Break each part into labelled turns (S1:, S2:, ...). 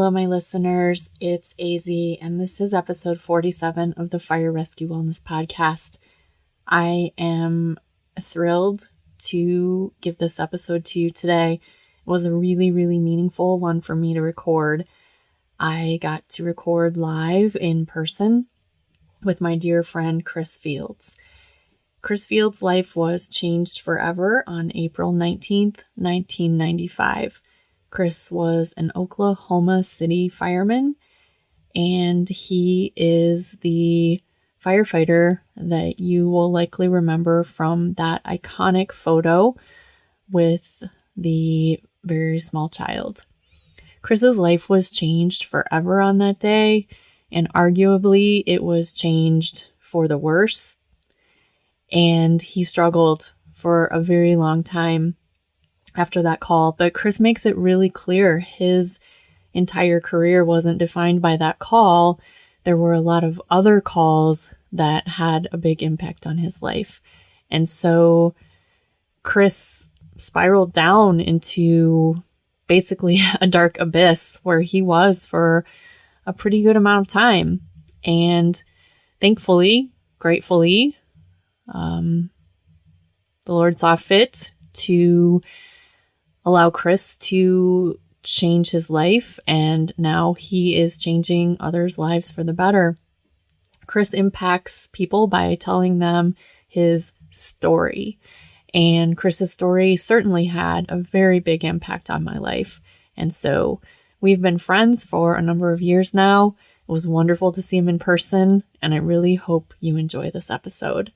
S1: Hello, my listeners. It's AZ, and this is episode 47 of the Fire Rescue Wellness Podcast. I am thrilled to give this episode to you today. It was a really, really meaningful one for me to record. I got to record live in person with my dear friend Chris Fields. Chris Fields' life was changed forever on April 19th, 1995. Chris was an Oklahoma City fireman, and he is the firefighter that you will likely remember from that iconic photo with the very small child. Chris's life was changed forever on that day, and arguably it was changed for the worse. And he struggled for a very long time after that call. But Chris makes it really clear his entire career wasn't defined by that call. There were a lot of other calls that had a big impact on his life. And so Chris spiraled down into basically a dark abyss where he was for a pretty good amount of time. And thankfully, gratefully, the Lord saw fit to allow Chris to change his life, and now he is changing others' lives for the better. Chris impacts people by telling them his story, and Chris's story certainly had a very big impact on my life. And so we've been friends for a number of years now. It was wonderful to see him in person, and I really hope you enjoy this episode.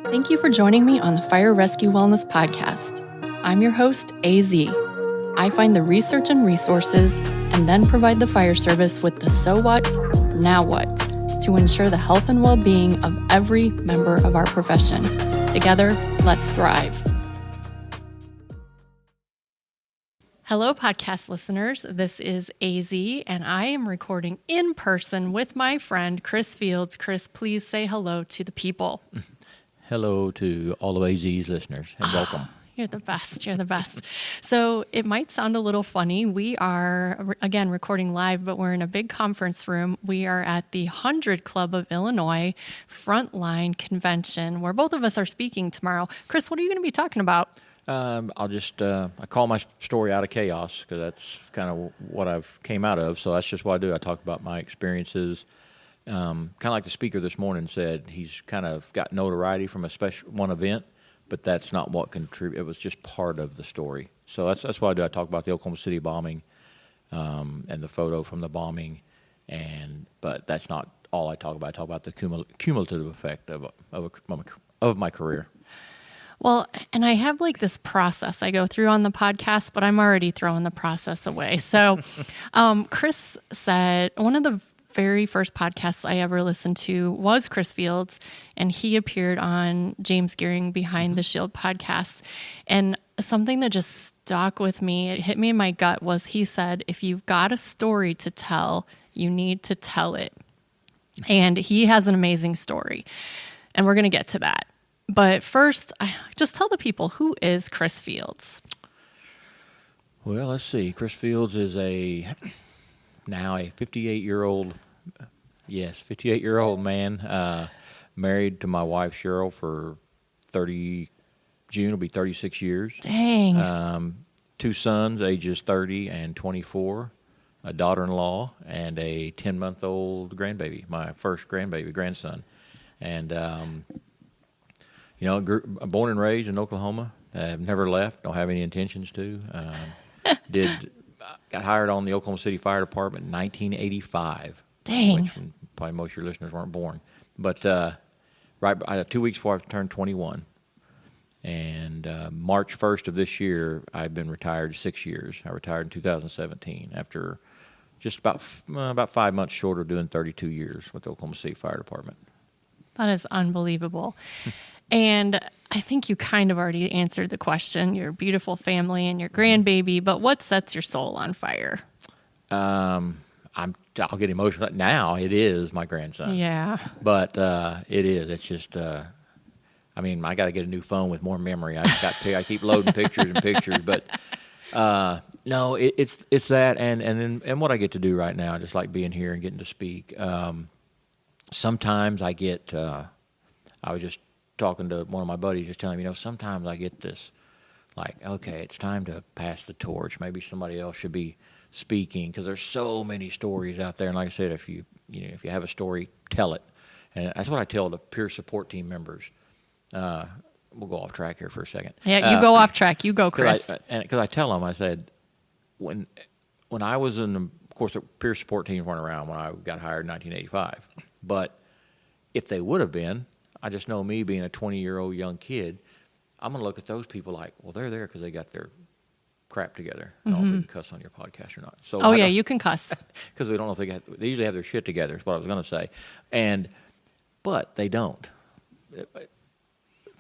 S1: Thank you for joining me on the Fire Rescue Wellness Podcast. I'm your host, AZ. I find the research and resources and then provide the fire service with the so what, now what, to ensure the health and well-being of every member of our profession. Together, let's thrive. Hello, podcast listeners. This is AZ, and I am recording in person with my friend, Chris Fields. Chris, please say hello to the people.
S2: Hello to all of AZ's listeners, and welcome.
S1: You're the best. You're the best. So it might sound a little funny. We are, again, recording live, but we're in a big conference room. We are at the 100 Club of Illinois Frontline Convention, where both of us are speaking tomorrow. Chris, what are you going to be talking about?
S2: I'll just, I call my story out of chaos, because that's kind of what I've came out of. So that's just what I do. I talk about my experiences. Kind of like the speaker this morning said, he's kind of got notoriety from one event, but that's not what contributed. It was just part of the story. So that's what I do. I talk about the Oklahoma City bombing, and the photo from the bombing, but that's not all I talk about. I talk about the cumulative effect of my career.
S1: Well, and I have like this process I go through on the podcast, but I'm already throwing the process away. So Chris said one of the very first podcasts I ever listened to was Chris Fields, and he appeared on James Gearing Behind the Shield podcast. And something that just stuck with me, it hit me in my gut, was he said, if you've got a story to tell, you need to tell it. And he has an amazing story, and we're going to get to that. But first, just tell the people, who is Chris Fields?
S2: Well, let's see. Chris Fields is now a 58-year-old man, married to my wife, Cheryl, for June will be 36 years.
S1: Dang.
S2: 2 sons, ages 30 and 24, a daughter-in-law, and a 10-month-old grandbaby, my first grandson. And, born and raised in Oklahoma. I've never left, don't have any intentions to. Got hired on the Oklahoma City Fire Department in 1985.
S1: Dang.
S2: Which probably most of your listeners weren't born. But 2 weeks before I turned 21. And March 1st of this year, I've been retired 6 years. I retired in 2017 after just about 5 months short of doing 32 years with the Oklahoma City Fire Department.
S1: That is unbelievable. And I think you kind of already answered the question, your beautiful family and your grandbaby, but what sets your soul on fire?
S2: I'll get emotional. Now it is my grandson.
S1: Yeah.
S2: But it is. It's just, I got to get a new phone with more memory. I keep loading pictures and pictures, but No, it's that, and what I get to do right now, I just like being here and getting to speak. Sometimes I get. I was just talking to one of my buddies, just telling him, sometimes I get this, like, okay, it's time to pass the torch. Maybe somebody else should be speaking because there's so many stories out there. And like I said, if you have a story, tell it. And that's what I tell the peer support team members. We'll go off track here for a second.
S1: Yeah, you go off track. You go, Chris.
S2: Because I tell them, I said, when I was of course, the peer support teams weren't around when I got hired in 1985. But if they would have been, I just know me being a 20-year-old young kid, I'm going to look at those people like, well, they're there because they got their crap together. I don't know if we can cuss on your podcast or not. So
S1: you can cuss.
S2: Because we don't know if they usually have their shit together, is what I was going to say. But they don't.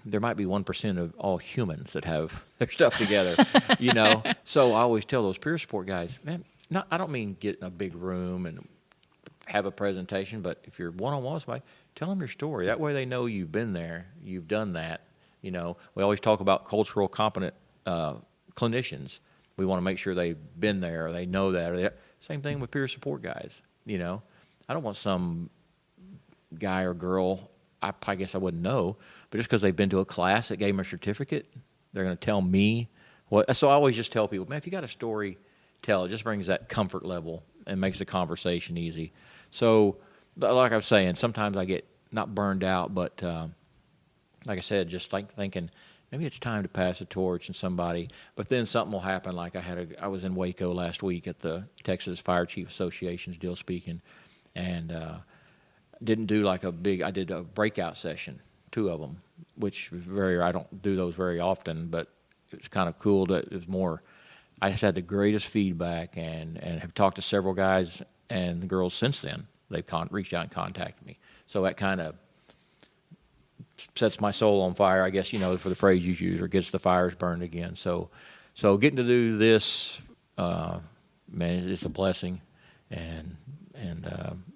S2: There might be 1% of all humans that have their stuff together, So I always tell those peer support guys, man, I don't mean get in a big room and have a presentation, but if you're one-on-one with somebody, tell them your story. That way they know you've been there, you've done that. We always talk about cultural competent clinicians. We want to make sure they've been there, or they know that. Same thing with peer support guys. I don't want some guy or girl, I guess I wouldn't know, but just because they've been to a class that gave them a certificate, they're going to tell me what. So I always just tell people, man, if you got a story, tell it. It just brings that comfort level and makes the conversation easy. So, but like I was saying, sometimes I get not burned out, but like I said, just like thinking maybe it's time to pass the torch and somebody. But then something will happen. Like I was in Waco last week at the Texas Fire Chief Association's deal speaking, and didn't do like I did a breakout session, 2 of them, which was I don't do those very often, but it was kind of cool that it was more. I just had the greatest feedback and have talked to several guys and girls since then. They've reached out and contacted me. So that kind of sets my soul on fire, I guess, for the phrase you use, or gets the fires burned again. So getting to do this, man, it's a blessing, and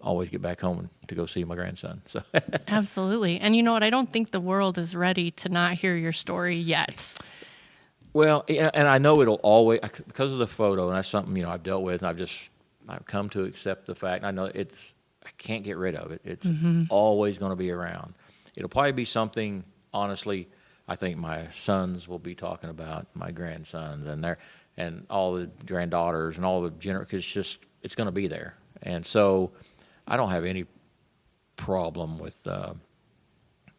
S2: always get back home to go see my grandson. So
S1: Absolutely. And you know what? I don't think the world is ready to not hear your story yet.
S2: Well, and I know it'll always, because of the photo, and that's something, I've dealt with, and I've come to accept the fact, and I know I can't get rid of it. It's always going to be around. It'll probably be something, honestly, I think my sons will be talking about, my grandsons, and all the granddaughters, and all the because it's going to be there. And so I don't have any problem with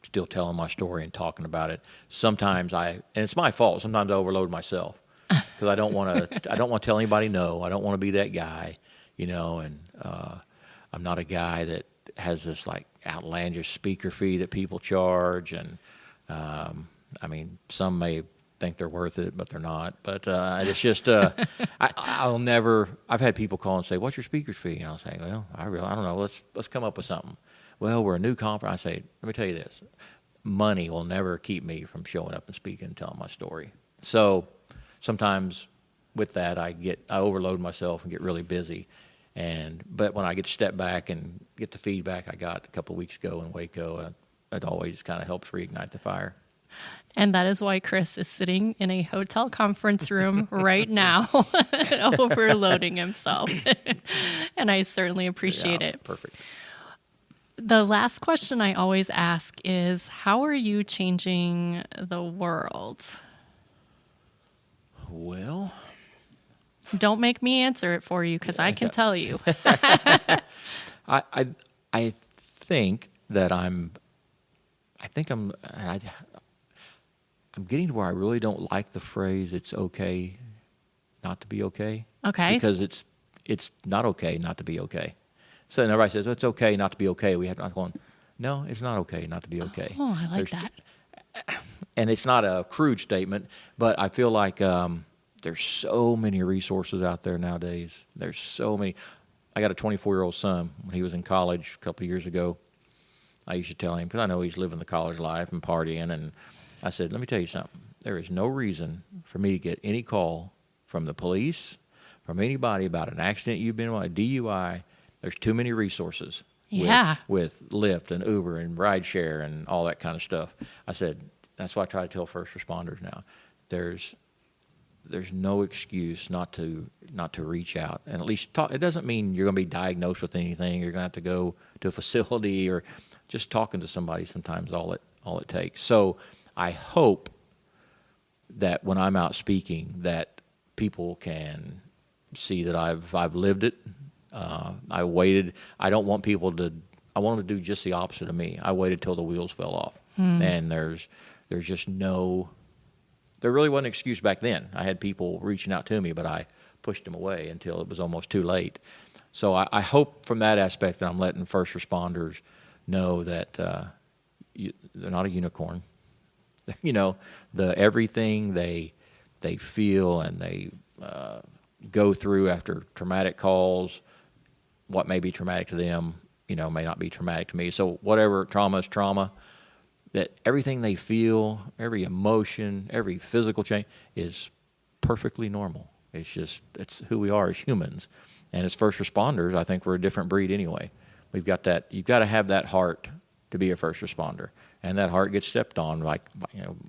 S2: still telling my story and talking about it. Sometimes and it's my fault. Sometimes I overload myself because I don't want to tell anybody no. I don't want to be that guy, and I'm not a guy that has this like outlandish speaker fee that people charge. And some may think they're worth it, but they're not. But it's just I'll never. I've had people call and say, "What's your speaker's fee?" And I'll say, "Well, I don't know. Let's come up with something." Well, we're a new conference. I say, let me tell you this: money will never keep me from showing up and speaking and telling my story. So sometimes with that, I overload myself and get really busy. But when I get to step back and get the feedback I got a couple of weeks ago in Waco, it always kind of helps reignite the fire.
S1: And that is why Chris is sitting in a hotel conference room right now, overloading himself. And I certainly appreciate it.
S2: Perfect.
S1: The last question I always ask is, how are you changing the world?
S2: Well,
S1: don't make me answer it for you, because I can tell you.
S2: I think that I'm getting to where I really don't like the phrase "it's okay not to be okay."
S1: Okay.
S2: Because it's not okay not to be okay. So everybody says, "Oh, it's okay not to be okay." I'm going, no, it's not okay not to be okay.
S1: Oh, I like that.
S2: And it's not a crude statement, but I feel like there's so many resources out there nowadays. There's so many. I got a 24-year-old son. When he was in college a couple of years ago, I used to tell him, because I know he's living the college life and partying, and I said, let me tell you something. There is no reason for me to get any call from the police, from anybody about an accident you've been in, a DUI. There's too many resources with Lyft and Uber and rideshare and all that kind of stuff. I said, that's why I try to tell first responders now. There's there's no excuse not to reach out and at least talk. It doesn't mean you're going to be diagnosed with anything. You're going to have to go to a facility, or just talking to somebody sometimes all it takes. So I hope that when I'm out speaking, that people can see that I've lived it. I waited. I don't want people to. I want them to do just the opposite of me. I waited till the wheels fell off, and there's just no. There really wasn't an excuse back then. I had people reaching out to me, but I pushed them away until it was almost too late. So I hope from that aspect that I'm letting first responders know that they're not a unicorn. Everything they feel and they go through after traumatic calls, what may be traumatic to them, may not be traumatic to me. So whatever trauma is trauma. That everything they feel, every emotion, every physical change is perfectly normal. It's who we are as humans. And as first responders, I think we're a different breed anyway. We've got that. You've got to have that heart to be a first responder. And that heart gets stepped on, like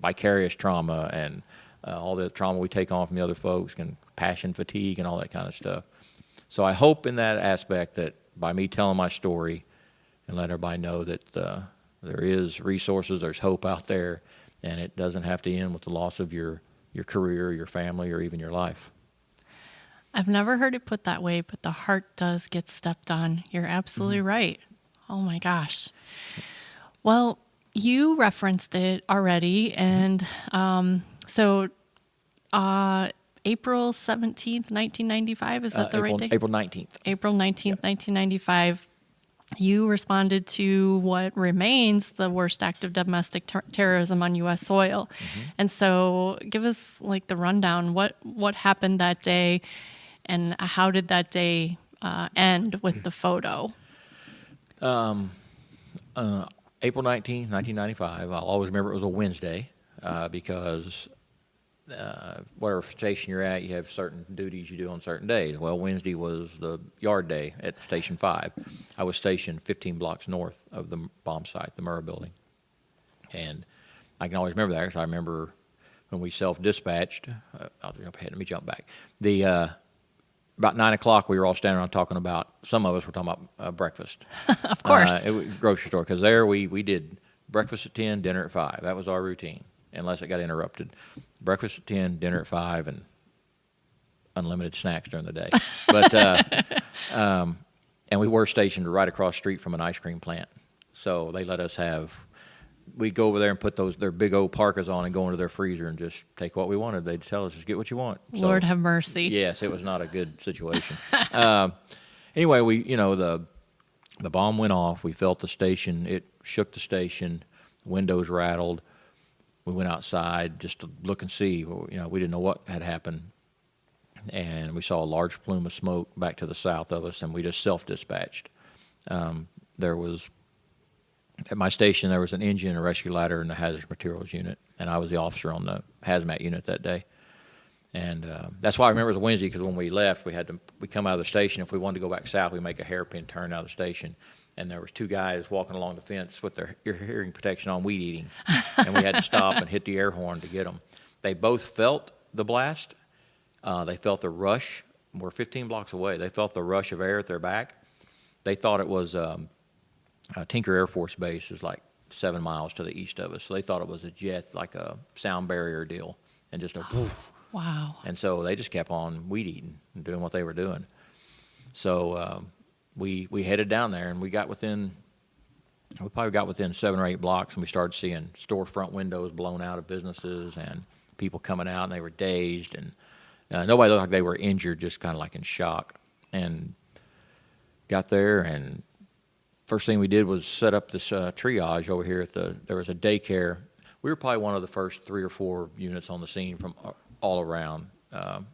S2: vicarious trauma and all the trauma we take on from the other folks, and passion fatigue and all that kind of stuff. So I hope in that aspect that by me telling my story and letting everybody know that there is resources, there's hope out there, and it doesn't have to end with the loss of your career, your family, or even your life.
S1: I've never heard it put that way, but the heart does get stepped on. You're absolutely right. Oh my gosh. Well, you referenced it already, and so April 17th, 1995, is that the right day?
S2: April 19th.
S1: April 19th, 1995. You responded to what remains the worst act of domestic terrorism on U.S. soil. And so give us the rundown. What happened that day, and how did that day end with the photo?
S2: April 19th, 1995. I'll always remember it was a Wednesday because whatever station you're at, you have certain duties you do on certain days. Well, Wednesday was the yard day at Station 5. I was stationed 15 blocks north of the bomb site, the Murrah building. And I can always remember that because I remember when we self-dispatched. I'll jump ahead. Let me jump back. About 9 o'clock, we were all standing around talking about, some of us were talking about breakfast.
S1: Of course.
S2: It was grocery store, because there we did breakfast at 10, dinner at 5. That was our routine, unless it got interrupted. Breakfast at 10, dinner at 5, and unlimited snacks during the day. But and we were stationed right across the street from an ice cream plant. So they let us we'd go over there and put their big old parkas on and go into their freezer and just take what we wanted. They'd tell us, just get what you want. So,
S1: Lord have mercy.
S2: Yes, it was not a good situation. Anyway, the bomb went off. We felt the station. It shook the station. Windows rattled. We went outside just to look and see. We didn't know what had happened. And we saw a large plume of smoke back to the south of us, and we just self-dispatched. At my station, there was an engine, a rescue ladder, and a hazardous materials unit, and I was the officer on the hazmat unit that day. And that's why I remember it was a Wednesday, because when we left, we come out of the station. If we wanted to go back south, we make a hairpin turn out of the station. And there was two guys walking along the fence with their hearing protection on, weed eating. And we had to stop and hit the air horn to get them. They both felt the blast. They felt the rush. We're 15 blocks away. They felt the rush of air at their back. They thought it was Tinker Air Force Base is like 7 miles to the east of us. So they thought it was a jet, like a sound barrier deal, and just a poof.
S1: Wow.
S2: And so they just kept on weed eating and doing what they were doing. So we headed down there, and we probably got within 7 or 8 blocks, and we started seeing storefront windows blown out of businesses and people coming out, and they were dazed, and nobody looked like they were injured, just kind of like in shock. And got there, and first thing we did was set up this triage over here there was a daycare. We were probably one of the first 3 or 4 units on the scene from all around. Of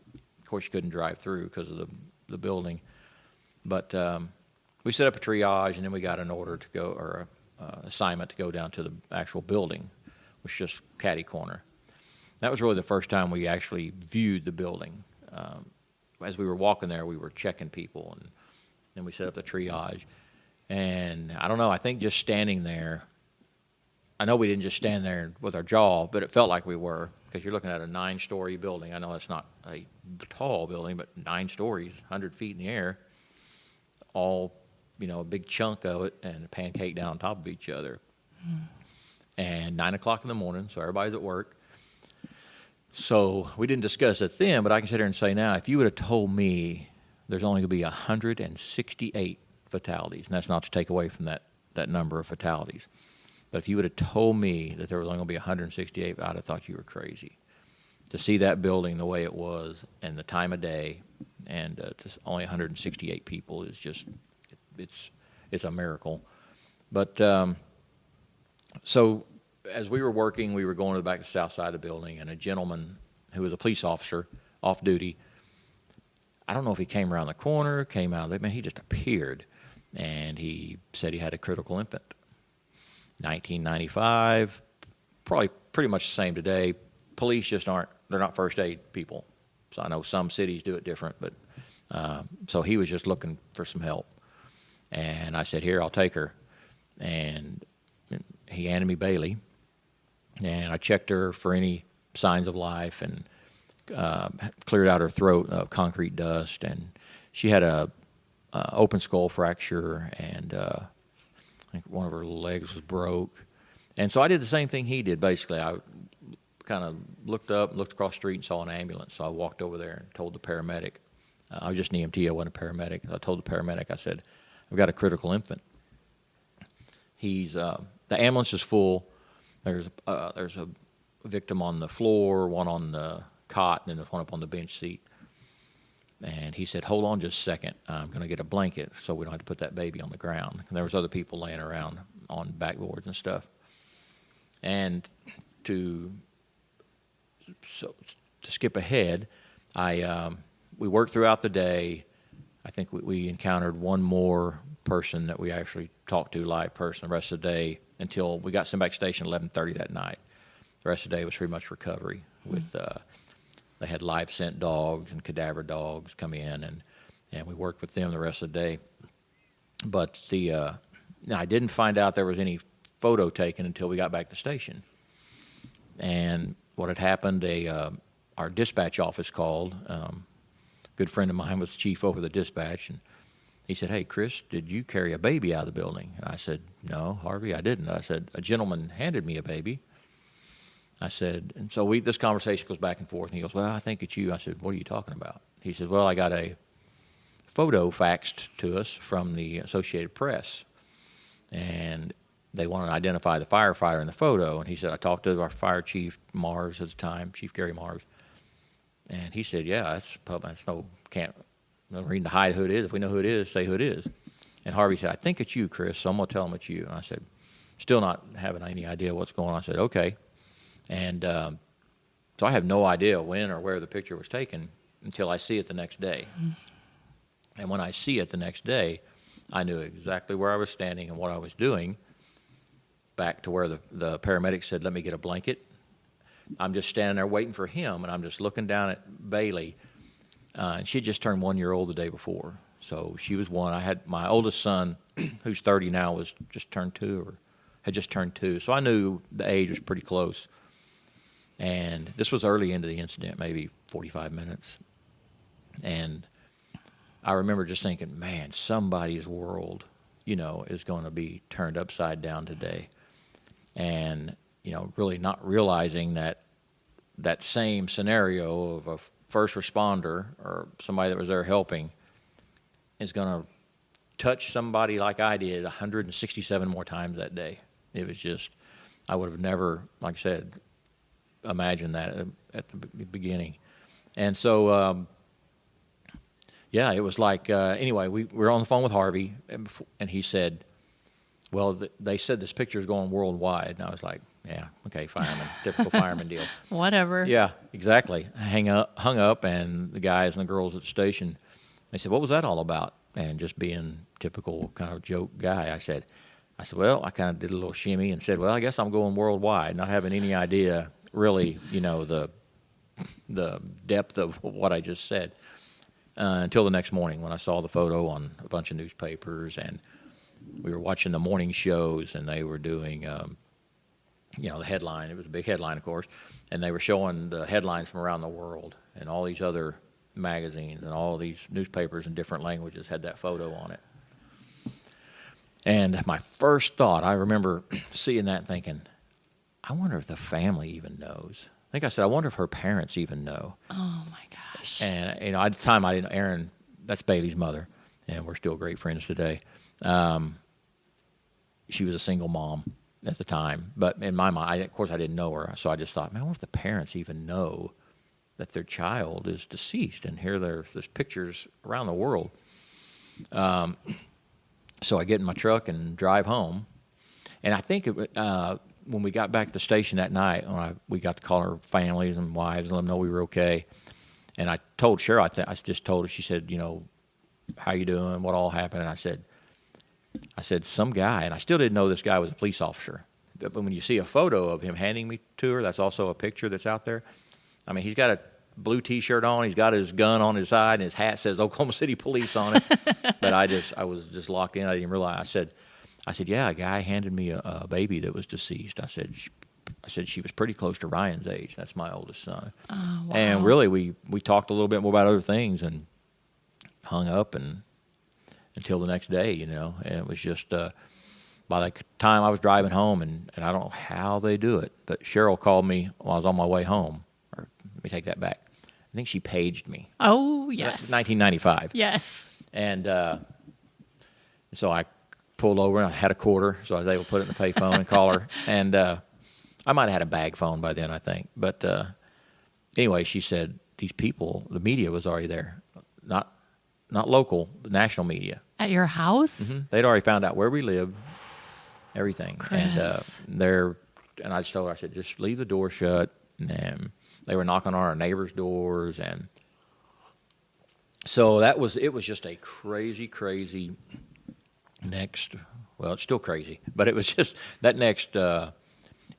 S2: course, you couldn't drive through because of the building. But we set up a triage, and then we got an order to go, or assignment to go down to the actual building, which was just catty corner. That was really the first time we actually viewed the building. As we were walking there, we were checking people, and then we set up the triage. And I don't know, I think just standing there, I know we didn't just stand there with our jaw, but it felt like we were. because you're looking at a 9-story building. I know that's not a tall building, but 9 stories, 100 feet in the air, all, a big chunk of it, and a pancake down on top of each other. And 9 o'clock in the morning, so everybody's at work. So we didn't discuss it then, but I can sit here and say now, if you would have told me there's only going to be 168 fatalities, and that's not to take away from that number of fatalities, but if you would have told me that there was only going to be 168, I'd have thought you were crazy. To see that building the way it was and the time of day, and just only 168 people is just, it's a miracle. But so as we were working, we were going to the back to the south side of the building, and a gentleman who was a police officer off duty, I don't know if he came around the corner, came out, he just appeared, and he said he had a critical infant. 1995, probably pretty much the same today. Police just they're not first aid people. So I know some cities do it different, but so he was just looking for some help. And I said, here, I'll take her. And he handed me Baylee, and I checked her for any signs of life and cleared out her throat of concrete dust. And she had a open skull fracture, and I think one of her legs was broke. And so I did the same thing he did, basically. I kind of looked across the street and saw an ambulance. So I walked over there and told the paramedic. I was just an EMT, I wasn't a paramedic. I told the paramedic, I said, I've got a critical infant. The ambulance is full. There's a victim on the floor, one on the cot, and then there's one up on the bench seat. And he said, hold on just a second. I'm going to get a blanket so we don't have to put that baby on the ground. And there was other people laying around on backboards and stuff. And to skip ahead, we worked throughout the day. I think we encountered one more person that we actually talked to, live person, the rest of the day until we got sent back to station at 11:30 that night. The rest of the day was pretty much recovery with they had live scent dogs and cadaver dogs come in, and we worked with them the rest of the day. But I didn't find out there was any photo taken until we got back to the station. And what had happened, our dispatch office called. A good friend of mine was the chief over the dispatch, and he said, hey, Chris, did you carry a baby out of the building? And I said, no, Harvey, I didn't. I said, a gentleman handed me a baby. I said, and so this conversation goes back and forth, and he goes, well, I think it's you. I said, what are you talking about? He said, well, I got a photo faxed to us from the Associated Press, and they wanted to identify the firefighter in the photo. And he said, I talked to our fire chief, Mars at the time, Chief Gary Mars, and he said, yeah, that's public. No reason to hide who it is. If we know who it is, say who it is. And Harvey said, I think it's you, Chris, so I'm going to tell him it's you. And I said, still not having any idea what's going on. I said, okay. And so I have no idea when or where the picture was taken until I see it the next day. And when I see it the next day, I knew exactly where I was standing and what I was doing, back to where the paramedic said, let me get a blanket. I'm just standing there waiting for him, and I'm just looking down at Baylee. And she had just turned 1 year old the day before. So she was one. I had my oldest son, who's 30 now, had just turned 2. So I knew the age was pretty close. And this was early into the incident, maybe 45 minutes. And I remember just thinking, man, somebody's world, is going to be turned upside down today. And, really not realizing that same scenario of a first responder or somebody that was there helping is going to touch somebody like I did 167 more times that day. It was just, I would have never, like I said, imagined that at the beginning. And so, it was like, anyway, we were on the phone with Harvey, and he said, well, they said this picture is going worldwide. And I was like, yeah, okay, fireman, typical fireman deal.
S1: Whatever.
S2: Yeah, exactly. Hung up, and the guys and the girls at the station, they said, what was that all about? And just being typical kind of joke guy, I said, well, I kind of did a little shimmy and said, well, I guess I'm going worldwide, not having any idea really, the depth of what I just said, until the next morning when I saw the photo on a bunch of newspapers, and we were watching the morning shows, and they were doing the headline. It was a big headline, of course, and they were showing the headlines from around the world, and all these other magazines and all these newspapers in different languages had that photo on it. And my first thought, I remember seeing that and thinking, I wonder if the family even knows. I think I said, I wonder if her parents even know.
S1: Oh my gosh.
S2: And at the time I didn't. Erin, that's Baylee's mother, and we're still great friends today. She was a single mom at the time, but in my mind, of course, I didn't know her, so I just thought, man, I wonder if the parents even know that their child is deceased, and here there's pictures around the world. So I get in my truck and drive home, and I think when we got back to the station that night, we got to call our families and wives and let them know we were okay. And I told Cheryl, I just told her, she said, how you doing? What all happened? And I said, some guy, and I still didn't know this guy was a police officer. But when you see a photo of him handing me to her, that's also a picture that's out there. I mean, he's got a blue T-shirt on. He's got his gun on his side, and his hat says Oklahoma City Police on it. But I was just locked in. I didn't realize. I said, yeah, a guy handed me a baby that was deceased. I said she was pretty close to Ryan's age. That's my oldest son.
S1: Oh, wow.
S2: And really, we talked a little bit more about other things and hung up until the next day, And it was just by the time I was driving home, and I don't know how they do it, but Cheryl called me while I was on my way home. Or let me take that back. I think she paged me.
S1: Oh, yes.
S2: 1995.
S1: Yes.
S2: And so I pulled over, and I had a quarter, so I was able to put it in the payphone and call her. And I might have had a bag phone by then, I think. But anyway, she said these people, the media was already there, not local, the national media.
S1: At your house?
S2: Mm-hmm. They'd already found out where we lived, everything.
S1: Chris.
S2: And I just told her, I said, just leave the door shut. And they were knocking on our neighbors' doors, and so it was just a crazy next. Well, it's still crazy, but it was just that next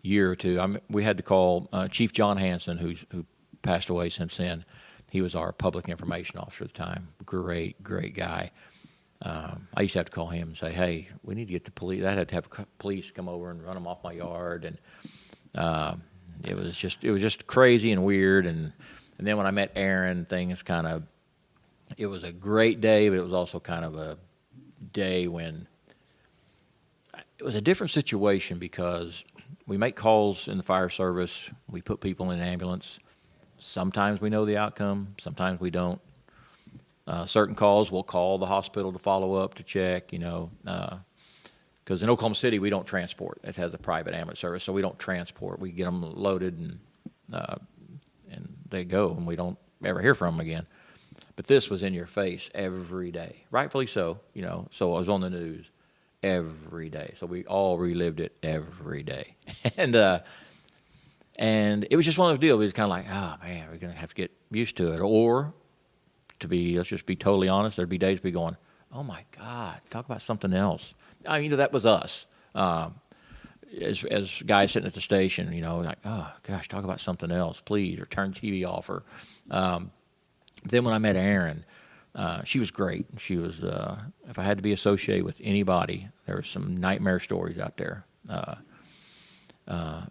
S2: year or two. We had to call Chief John Hanson, who passed away since then. He was our public information officer at the time. Great guy. I used to have to call him and say, hey, we need to get the police. I had to have police come over and run them off my yard. And it was just crazy and weird. And then when I met Erin, it was a great day, but it was also kind of a day when it was a different situation because we make calls in the fire service. We put people in an ambulance. Sometimes we know the outcome. Sometimes we don't. Certain calls, we'll call the hospital to follow up, to check, because in Oklahoma City, we don't transport. It has a private ambulance service, so we don't transport. We get them loaded, and they go, and we don't ever hear from them again. But this was in your face every day, rightfully so, so it was on the news every day. So we all relived it every day. And it was just one of those deals. It was kind of like, oh, man, we're going to have to get used to it. Or, let's just be totally honest, there'd be days we'd be going, oh, my God, talk about something else. I mean, that was us. As guys sitting at the station, like, oh, gosh, talk about something else, please, or turn TV off. Or then when I met Erin, she was great. She was, if I had to be associated with anybody, there were some nightmare stories out there.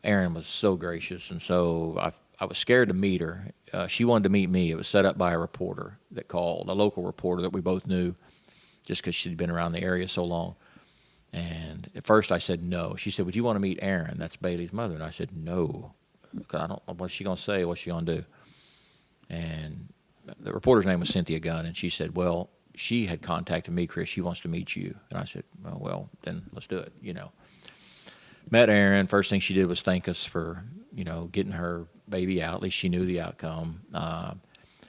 S2: Erin was so gracious, and so I was scared to meet her. She wanted to meet me. It was set up by a reporter that called, a local reporter that we both knew, just because she'd been around the area so long. And at first I said no. She said, would you want to meet Erin? That's Baylee's mother. And I said no, because I don't know what's she going to say, what's she going to do. And the reporter's name was Cynthia Gunn, and she said, well, she had contacted me, Chris. She wants to meet you. And I said, well, then let's do it, Met Erin. First thing she did was thank us for, getting her baby out. At least she knew the outcome.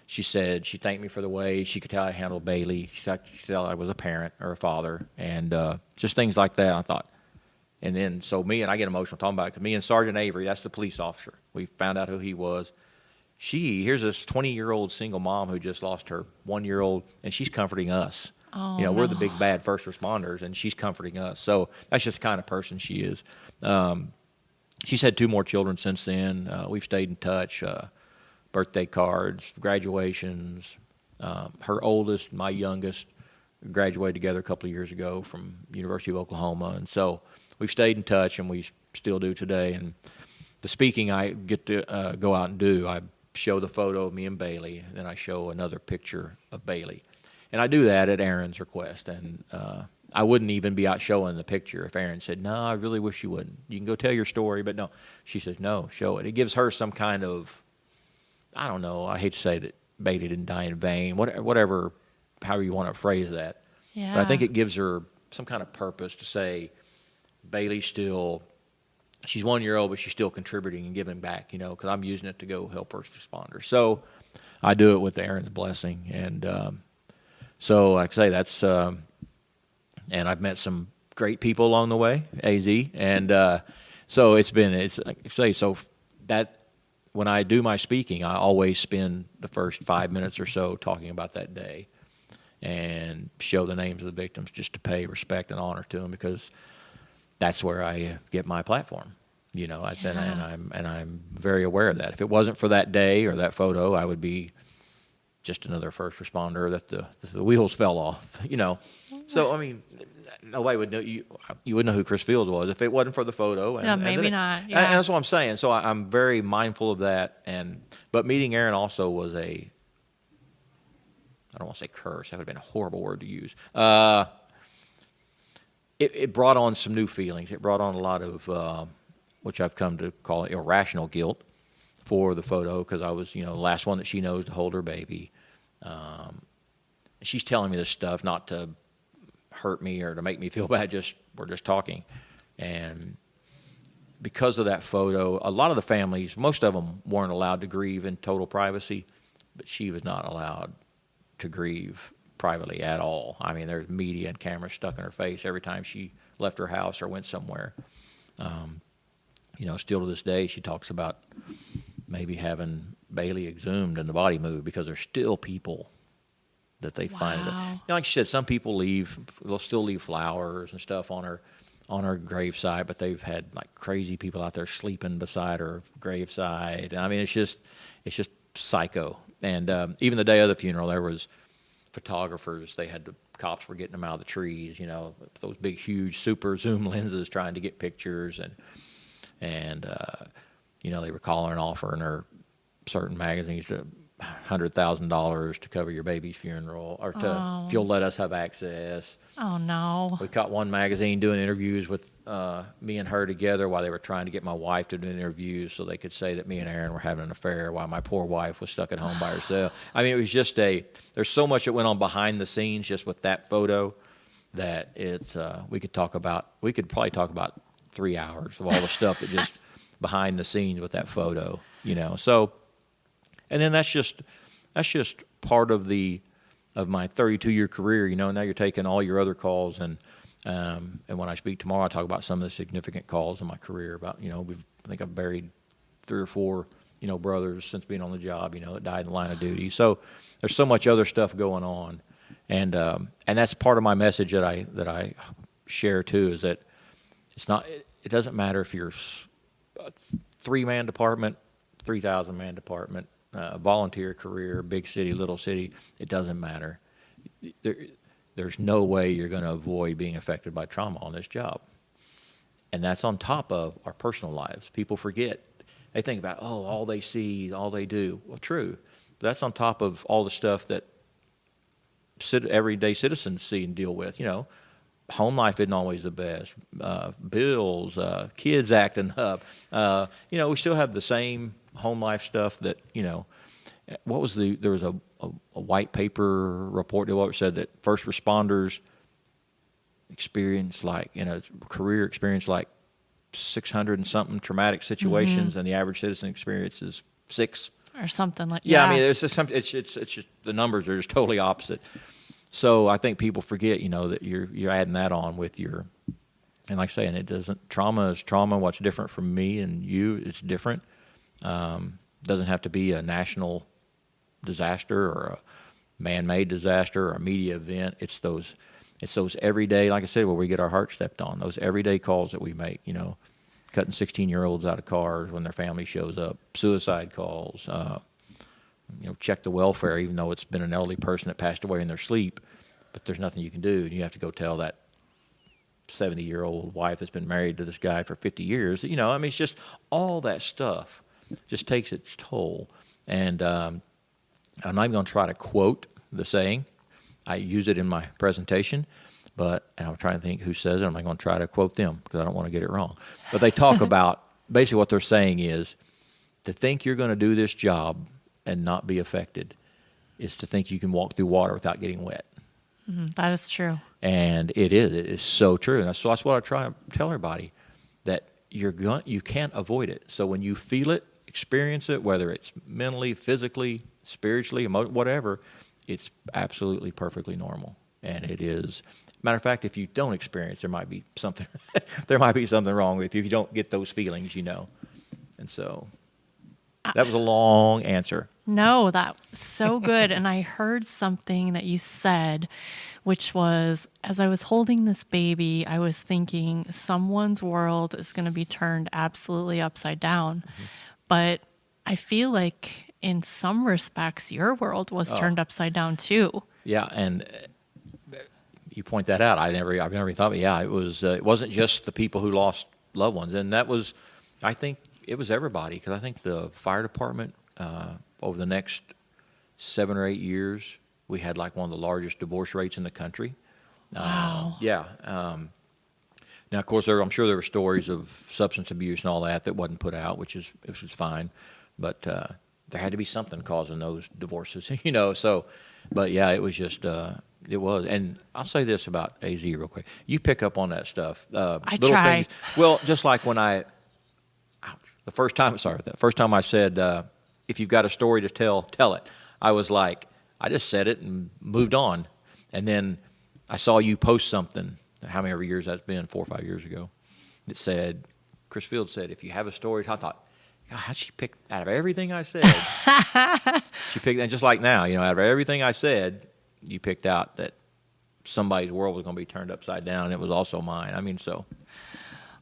S2: She said she thanked me for the way she could tell I handled Baylee. She could tell I was a parent or a father, and just things like that. I thought, and then so I get emotional talking about it, because me and Sergeant Avery, that's the police officer. We found out who he was. Here's this 20-year-old single mom who just lost her 1-year-old, and she's comforting us.
S1: Oh,
S2: we're the big bad first responders, and she's comforting us. So that's just the kind of person she is. She's had 2 more children since then. We've stayed in touch. Birthday cards, graduations. Her oldest, my youngest, graduated together a couple of years ago from University of Oklahoma, and so we've stayed in touch, and we still do today. And the speaking I get to go out and do, I show the photo of me and Baylee, and then I show another picture of Baylee. And I do that at Erin's request. And I wouldn't even be out showing the picture if Erin said, no, I really wish you wouldn't. You can go tell your story, but no. She says, no, show it. It gives her some kind of, I don't know, I hate to say that Baylee didn't die in vain, whatever, however you want to phrase that.
S1: Yeah.
S2: But I think it gives her some kind of purpose to say, Baylee's still, she's 1 year old, but she's still contributing and giving back, because I'm using it to go help first responders. So I do it with Erin's blessing. And so, like I say, that's, and I've met some great people along the way, AZ. And so it's like I say, so that when I do my speaking, I always spend the first 5 minutes or so talking about that day and show the names of the victims just to pay respect and honor to them, because that's where I get my platform. And I'm very aware of that. If it wasn't for that day or that photo, I would be just another first responder that the wheels fell off. So I mean, nobody would know you wouldn't know who Chris Fields was if it wasn't for the photo. And
S1: maybe not. Yeah.
S2: And that's what I'm saying. So I'm very mindful of that. But meeting Erin also was I don't want to say curse. That would have been a horrible word to use. It brought on some new feelings. It brought on a lot of, which I've come to call irrational guilt for the photo, because I was, the last one that she knows to hold her baby. She's telling me this stuff not to hurt me or to make me feel bad. We're just talking. And because of that photo, a lot of the families, most of them weren't allowed to grieve in total privacy, but she was not allowed to grieve privately at all. I mean, there's media and cameras stuck in her face every time she left her house or went somewhere. Still to this day, she talks about maybe having Baylee exhumed and the body moved, because there's still people that they find it. Like she said, some people they'll still leave flowers and stuff on her gravesite, but they've had like crazy people out there sleeping beside her gravesite. I mean, it's just psycho. And even the day of the funeral, there was photographers. The cops were getting them out of the trees, those big, huge, super zoom lenses, trying to get pictures, and they were calling and offering her certain magazines to $100,000 to cover your baby's funeral, or if you'll let us have access.
S1: Oh no!
S2: We caught one magazine doing interviews with me and her together while they were trying to get my wife to do interviews so they could say that me and Erin were having an affair while my poor wife was stuck at home by herself. I mean, it was just there's so much that went on behind the scenes just with that photo that we could probably talk about 3 hours of all the stuff that just behind the scenes with that photo, So, and then that's just part of my 32-year career. Now you're taking all your other calls, and when I speak tomorrow, I talk about some of the significant calls in my career. About I think I've buried 3 or 4 brothers since being on the job, that died in the line of duty. So there's so much other stuff going on, and that's part of my message that I share too, is that it doesn't matter if you're a 3-man department, 3,000-man department, volunteer career, big city, little city. It doesn't matter. There's no way you're going to avoid being affected by trauma on this job. And that's on top of our personal lives. People forget. They think about, all they see, all they do. Well, true. But that's on top of all the stuff that everyday citizens see and deal with. Home life isn't always the best. Bills, kids acting up. We still have the same home life stuff that, there was a white paper report that said that first responders experience career experience 600 and something traumatic situations, and the average citizen experiences 6
S1: or something like that.
S2: Yeah, I mean, it's just the numbers are just totally opposite. So I think people forget, that you're adding that on with your, and like I say, and it doesn't, trauma is trauma. What's different from me and you, it's different. Doesn't have to be a national disaster or a man-made disaster or a media event. It's those everyday, like I said, where we get our heart stepped on, those everyday calls that we make, cutting 16-year-olds out of cars when their family shows up, suicide calls, check the welfare, even though it's been an elderly person that passed away in their sleep, but there's nothing you can do. And you have to go tell that 70-year-old wife that's been married to this guy for 50 years. You know, I mean, it's just all that stuff just takes its toll. And I'm not even going to try to quote the saying. I use it in my presentation, and I'm trying to think who says it. I'm not going to try to quote them because I don't want to get it wrong. But they talk about, basically what they're saying is, to think you're going to do this job and not be affected is to think you can walk through water without getting wet.
S1: That is true.
S2: And it is so true. And so that's what I try to tell everybody, that you can't avoid it. So when you feel it, experience it, whether it's mentally, physically, spiritually, whatever, it's absolutely perfectly normal. And it is. Matter of fact, if you don't experience, there might be something wrong with you if you don't get those feelings, you know. And so that was a long answer.
S1: No, that was so good. And I heard something that you said, which was, as I was holding this baby, I was thinking someone's world is going to be turned absolutely upside down. Mm-hmm. But I feel like in some respects, your world was turned upside down too.
S2: Yeah, and you point that out. I've never thought, but yeah, it wasn't just the people who lost loved ones, and that was, I think it was everybody, because I think the fire department over the next 7 or 8 years, we had like one of the largest divorce rates in the country.
S1: Wow.
S2: Yeah. Now, of course, I'm sure there were stories of substance abuse and all that wasn't put out, which was fine, but there had to be something causing those divorces, you know. So, but yeah, it was just. It was, and I'll say this about AZ real quick. You pick up on that stuff.
S1: I try.
S2: Things. Well, just like when the first time I said, if you've got a story to tell, tell it. I was like, I just said it and moved on. And then I saw you post something, how many years that's been, 4 or 5 years ago, that said, Chris Field said, if you have a story, I thought, God, how'd she pick, out of everything I said, she picked, and just like now, you know, out of everything I said, you picked out that somebody's world was going to be turned upside down, and it was also mine. I mean, so.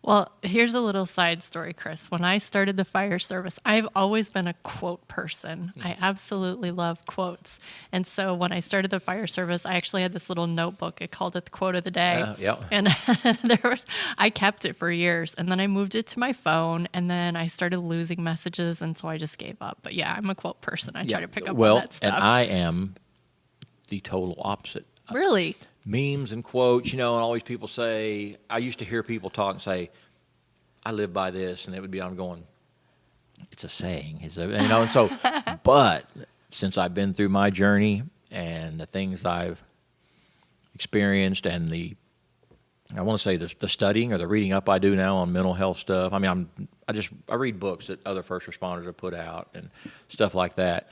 S1: Well, here's a little side story, Chris. When I started the fire service, I've always been a quote person. I absolutely love quotes. And so when I started the fire service, I actually had this little notebook. I called it the quote of the day.
S2: Yep.
S1: And I kept it for years. And then I moved it to my phone. And then I started losing messages. And so I just gave up. But yeah, I'm a quote person. I try to pick up on that stuff.
S2: And I am the total opposite.
S1: Really?
S2: Memes and quotes, you know, and always people say, I used to hear people talk and say, I live by this, and it would be, I'm going, it's a saying, you know, and so, but since I've been through my journey and the things I've experienced and I want to say the studying or the reading up I do now on mental health stuff. I mean, I read books that other first responders have put out and stuff like that,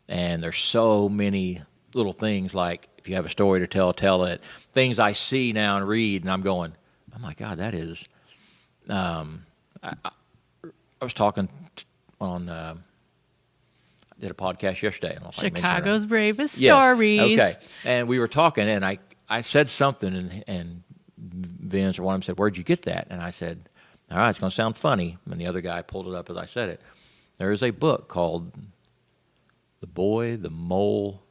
S2: and there's so many little things like, if you have a story to tell, tell it. Things I see now and read, and I'm going, oh my God, that is. I was talking on. I did a podcast yesterday. And
S1: Chicago's Bravest
S2: Yes.
S1: Stories.
S2: Okay, and we were talking, and I said something, and Vince or one of them said, "Where'd you get that?" And I said, "All right, it's going to sound funny." And the other guy pulled it up as I said it. There is a book called "The Boy, the Mole,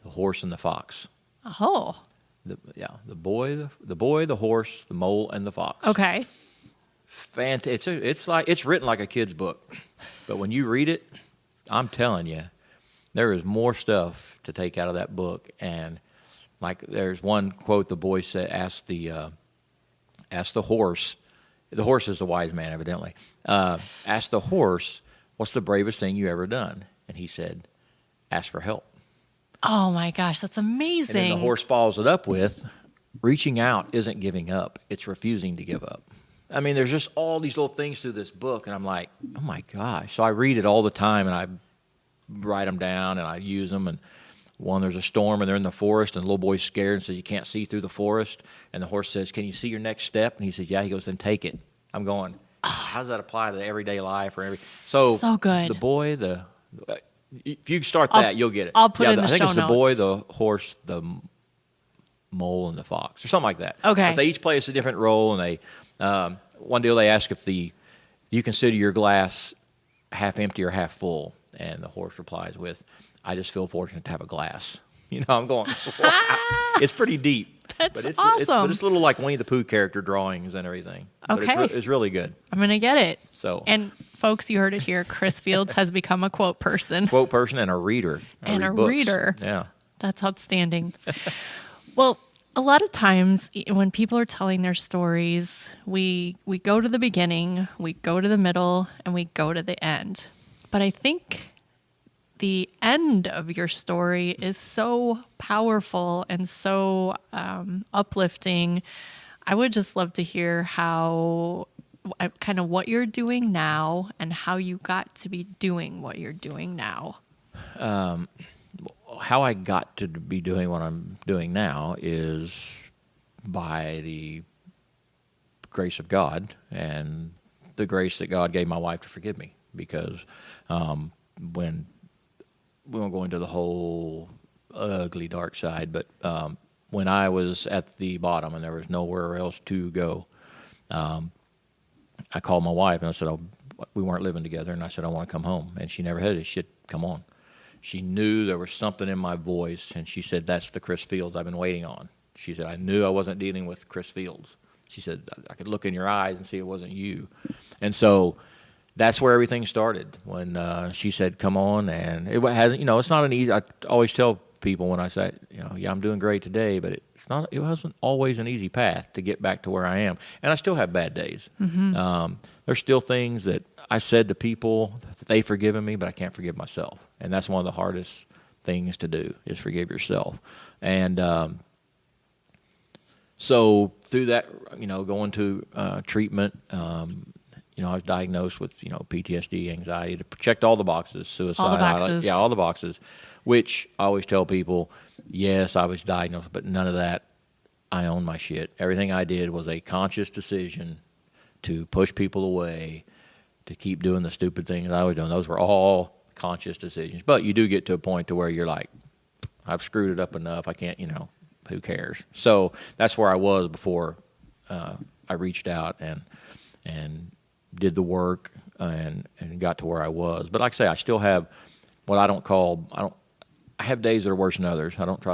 S2: the Horse, and the Fox."
S1: Oh.
S2: The boy, the horse, the mole, and the fox.
S1: Okay.
S2: It's written like a kid's book, but when you read it, I'm telling you, there is more stuff to take out of that book. And like, there's one quote the boy said, asked the horse. The horse is the wise man, evidently. Asked the horse, "What's the bravest thing you ever done?" And he said, "Ask for help."
S1: Oh my gosh, that's amazing.
S2: And then the horse follows it up with, reaching out isn't giving up, it's refusing to give up. I mean, there's just all these little things through this book, and I'm like, oh my gosh. So I read it all the time, and I write them down, and I use them. And there's a storm, and they're in the forest, and the little boy's scared and says, you can't see through the forest. And the horse says, can you see your next step? And he says, yeah. He goes, then take it. I'm going, how does that apply to everyday life?
S1: So good.
S2: The boy, if you start that, you'll get it.
S1: I'll put it in the show notes.
S2: I think it's the boy, the horse, the mole, and the fox, or something like that.
S1: Okay.
S2: But they each play a different role, and they one deal they ask if you consider your glass half empty or half full, and the horse replies with, I just feel fortunate to have a glass. You know, I'm going, wow. It's pretty deep.
S1: That's
S2: But
S1: awesome.
S2: it's a little like Winnie the Pooh character drawings and everything. But
S1: Okay.
S2: it's really good.
S1: I'm going to get it.
S2: So,
S1: And folks, you heard it here. Chris Fields has become a quote person.
S2: quote person and a reader.
S1: And
S2: read
S1: a
S2: books.
S1: reader.
S2: Yeah.
S1: That's outstanding. Well, a lot of times when people are telling their stories, we go to the beginning, we go to the middle, and we go to the end. But I think the end of your story is so powerful and so uplifting. I would just love to hear how, kind of what you're doing now and how you got to be doing what you're doing now.
S2: How I got to be doing what I'm doing now is by the grace of God and the grace that God gave my wife to forgive me. Because when we won't go into the whole ugly dark side, but when I was at the bottom and there was nowhere else to go, I called my wife and I said, we weren't living together, and I said, I want to come home. And she never had this shit come on. She knew there was something in my voice, and she said, that's the Chris Fields I've been waiting on. She said, I knew I wasn't dealing with Chris Fields. She said, I could look in your eyes and see it wasn't you. And so that's where everything started, when she said, come on. And it hasn't, it's not an easy, I always tell people when I say, yeah, I'm doing great today, but it wasn't always an easy path to get back to where I am. And I still have bad days. Mm-hmm. There's still things that I said to people that they've forgiven me, but I can't forgive myself. And that's one of the hardest things to do, is forgive yourself. And so through that, going to treatment, I was diagnosed with, PTSD, anxiety, to checked all the boxes, suicide.
S1: All the boxes.
S2: All the boxes, which I always tell people, yes, I was diagnosed, but none of that. I own my shit. Everything I did was a conscious decision to push people away, to keep doing the stupid things I was doing. Those were all conscious decisions. But you do get to a point to where you're like, I've screwed it up enough. I can't, who cares? So that's where I was before I reached out and did the work and got to where I was. But like I say, I still have what I have days that are worse than others. I don't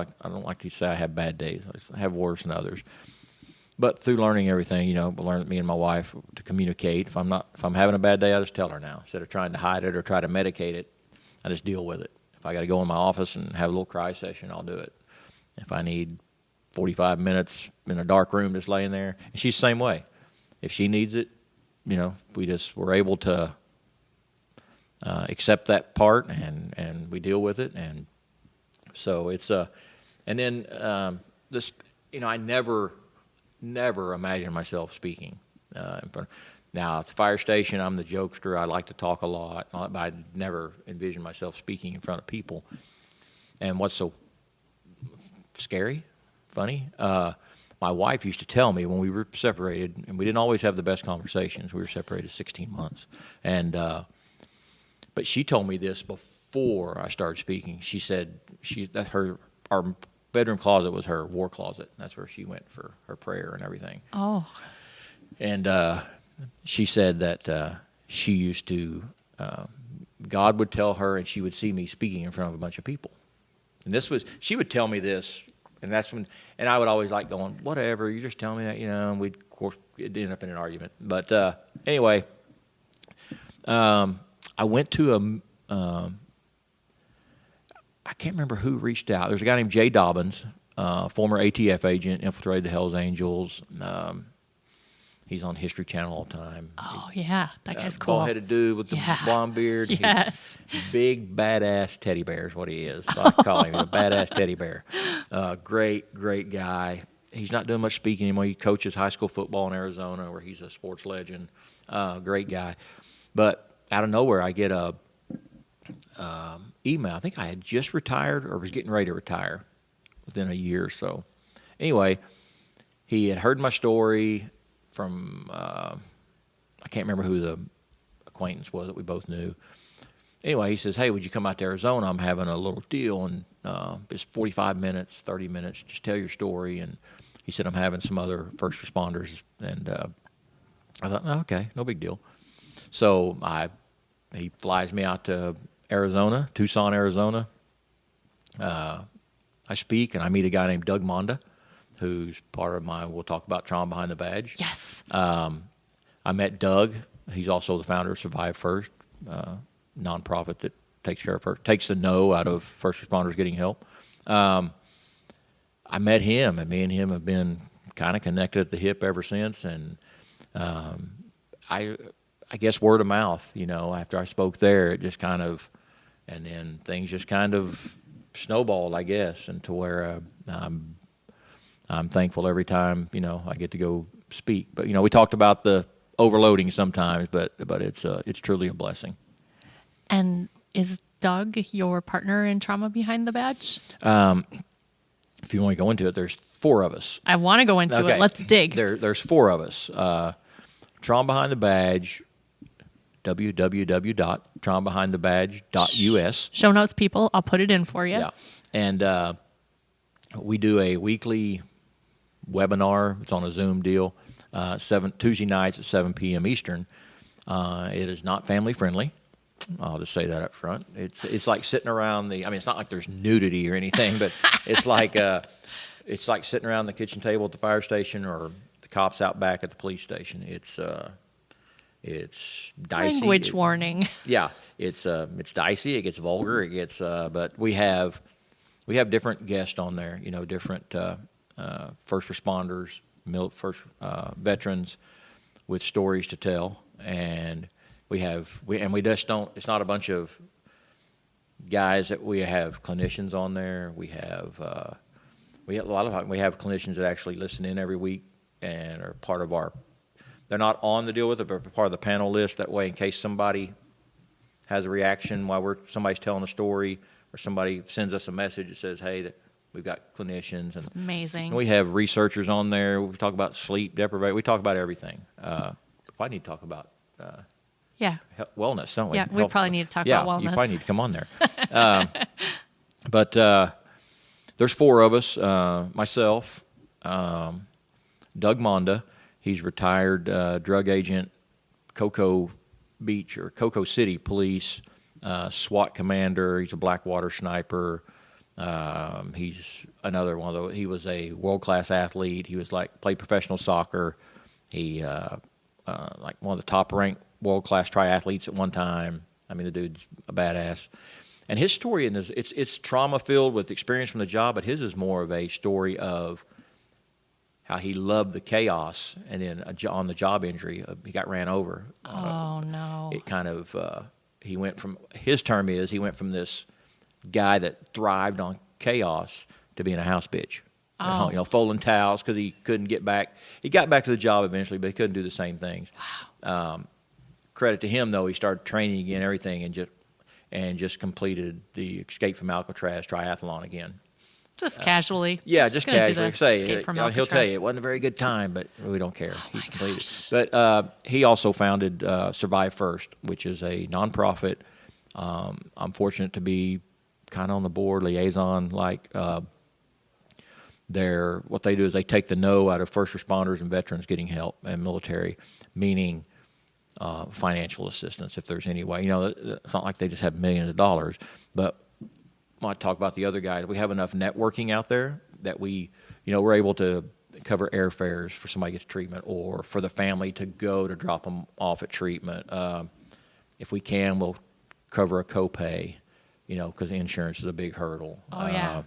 S2: like to say I have bad days. I have worse than others. But through learning everything, me and my wife to communicate. If I'm having a bad day, I just tell her now. Instead of trying to hide it or try to medicate it, I just deal with it. If I got to go in my office and have a little cry session, I'll do it. If I need 45 minutes in a dark room just laying there, and she's the same way. If she needs it, we're able to accept that part and we deal with it. And so it's and then this, I never imagined myself speaking in front. Now, at the fire station, I'm the jokester. I like to talk a lot, but I never envisioned myself speaking in front of people. And what's so scary, funny, my wife used to tell me when we were separated, and we didn't always have the best conversations. We were separated 16 months. And but she told me this before I started speaking. She said our bedroom closet was her war closet. That's where she went for her prayer and everything.
S1: Oh. And
S2: she said that she used to, God would tell her, and she would see me speaking in front of a bunch of people. And she would tell me this, and that's when, and I would always like going, whatever, you just tell me that, and of course, it'd end up in an argument. But anyway, I went to I can't remember who reached out. There's a guy named Jay Dobbins, former ATF agent, infiltrated the Hells Angels. He's on History Channel all the time.
S1: Oh, yeah. That guy's cool.
S2: Bald-headed dude with the blonde beard.
S1: Yes.
S2: Big, badass teddy bear is what he is. I call him a badass teddy bear. Great, great guy. He's not doing much speaking anymore. He coaches high school football in Arizona, where he's a sports legend. Great guy. But out of nowhere, I get a email. I think I had just retired or was getting ready to retire within a year or so. Anyway, he had heard my story from, I can't remember who the acquaintance was that we both knew. Anyway, he says, hey, would you come out to Arizona? I'm having a little deal, and it's 45 minutes, 30 minutes. Just tell your story. And he said, I'm having some other first responders. And I thought, oh, okay, no big deal. So he flies me out to Arizona, Tucson, Arizona. I speak, and I meet a guy named Doug Monda, who's part of we'll talk about Trauma Behind the Badge.
S1: Yes.
S2: I met Doug. He's also the founder of Survive First, nonprofit that takes the no out of first responders getting help. I met him, and me and him have been kind of connected at the hip ever since. And I guess word of mouth, after I spoke there, it just kind of, and then things just kind of snowballed, I guess, and to where I'm thankful every time, I get to go speak. But, we talked about the overloading sometimes, but it's truly a blessing.
S1: And is Doug your partner in Trauma Behind the Badge?
S2: If you want to go into it, there's 4 of us.
S1: I want to go into it. Let's dig.
S2: There's 4 of us. Trauma Behind the Badge, www.traumabehindthebadge.us.
S1: Show notes, people. I'll put it in for you.
S2: Yeah. And we do a weekly webinar. It's on a Zoom deal, Tuesday nights at 7 p.m. Eastern. It is not family friendly. I'll just say that up front. It's like sitting around it's not like there's nudity or anything, but it's like sitting around the kitchen table at the fire station or the cops out back at the police station. It's dicey.
S1: Language warning.
S2: Yeah, it's dicey. It gets vulgar. It gets but we have different guests on there. Different first responders, veterans with stories to tell, and we just don't. It's not a bunch of guys that we have clinicians on there. We have clinicians that actually listen in every week and are part of our. They're not on the deal with it, but part of the panel list. That way, in case somebody has a reaction while somebody's telling a story, or somebody sends us a message that says, "Hey, that we've got clinicians."
S1: That's amazing.
S2: And we have researchers on there. We talk about sleep deprivation. We talk about everything. I need to talk about. Wellness, don't we?
S1: Yeah, we probably need to talk about wellness.
S2: You probably need to come on there. But there's 4 of us, myself, Doug Monda. He's retired drug agent, Cocoa Beach or Cocoa City Police, SWAT commander. He's a Blackwater sniper. He's another one of those. He was a world-class athlete. He was played professional soccer. He one of the top-ranked world-class triathletes at one time. I mean, the dude's a badass. And his story, it's trauma-filled with experience from the job, but his is more of a story of how he loved the chaos, and then on the job injury, he got ran over.
S1: Oh, no.
S2: It kind of, he went from this guy that thrived on chaos to being a house bitch.
S1: Oh.
S2: Folding towels because he couldn't get back. He got back to the job eventually, but he couldn't do the same things.
S1: Wow.
S2: Credit to him, though, he started training again, everything, and just completed the Escape from Alcatraz triathlon again.
S1: Just casually.
S2: Yeah, just casually. He'll tell you it wasn't a very good time, but we don't care.
S1: Oh my gosh.
S2: But he also founded Survive First, which is a nonprofit. I'm fortunate to be kind of on the board, liaison. What they do is they take the no out of first responders and veterans getting help, and military, meaning financial assistance if there's any way. It's not like they just have millions of dollars, but I want to talk about the other guys. We have enough networking out there that we're able to cover airfares for somebody to get treatment, or for the family to go to drop them off at treatment. If we can, we'll cover a copay, because insurance is a big hurdle.
S1: Oh, yeah.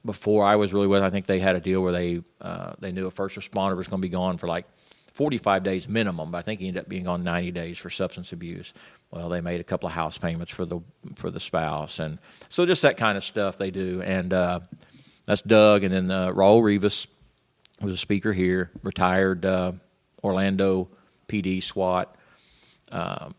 S2: Before I was really with, I think they had a deal where they knew a first responder was going to be gone for 45 days minimum, but I think he ended up being gone 90 days for substance abuse. Well, they made a couple of house payments for the spouse, and so just that kind of stuff they do. And that's Doug, and then Raul Rivas was a speaker here, retired Orlando PD SWAT. Doug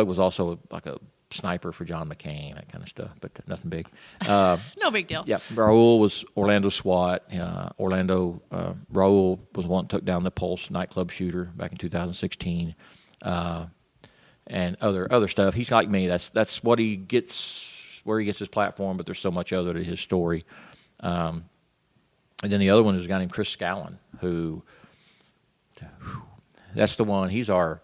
S2: was also like a sniper for John McCain, that kind of stuff, but nothing big.
S1: No big deal.
S2: Yeah, Raul was Orlando SWAT. Raul was one that took down the Pulse nightclub shooter back in 2016, and other stuff. He's like me. That's what he gets, where he gets his platform. But there's so much other to his story. And then the other one is a guy named Chris Scallon, that's the one. He's our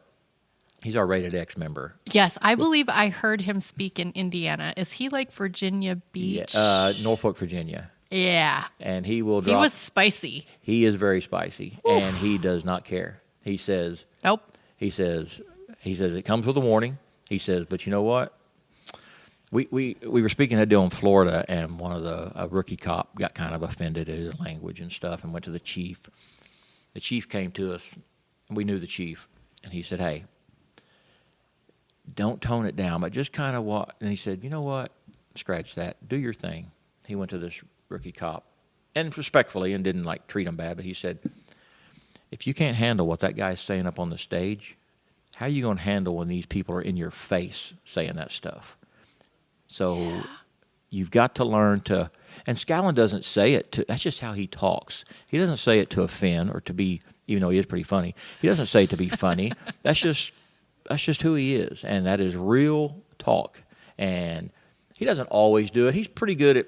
S2: Rated X member.
S1: Yes, I believe I heard him speak in Indiana. Is he Virginia Beach?
S2: Yeah, Norfolk, Virginia.
S1: Yeah.
S2: And he will drop.
S1: He was spicy.
S2: He is very spicy,
S1: Oof.
S2: and he does not care. He says,
S1: Nope.
S2: He says it comes with a warning. He says, but you know what? We were speaking at a deal in Florida, and a rookie cop got kind of offended at his language and stuff, and went to the chief. The chief came to us. We knew the chief, and he said, "Hey, don't tone it down, but just kind of what." And he said, "You know what? Scratch that. Do your thing." He went to this rookie cop, and respectfully, and didn't like treat him bad, but he said, "If you can't handle what that guy's saying up on the stage, how are you going to handle when these people are in your face saying that stuff?" So you've got to learn to, and Scallon doesn't say it to, that's just how he talks. He doesn't say it to offend or to be, even though he is pretty funny, he doesn't say it to be funny. That's just who he is, and that is real talk. And he doesn't always do it. He's pretty good at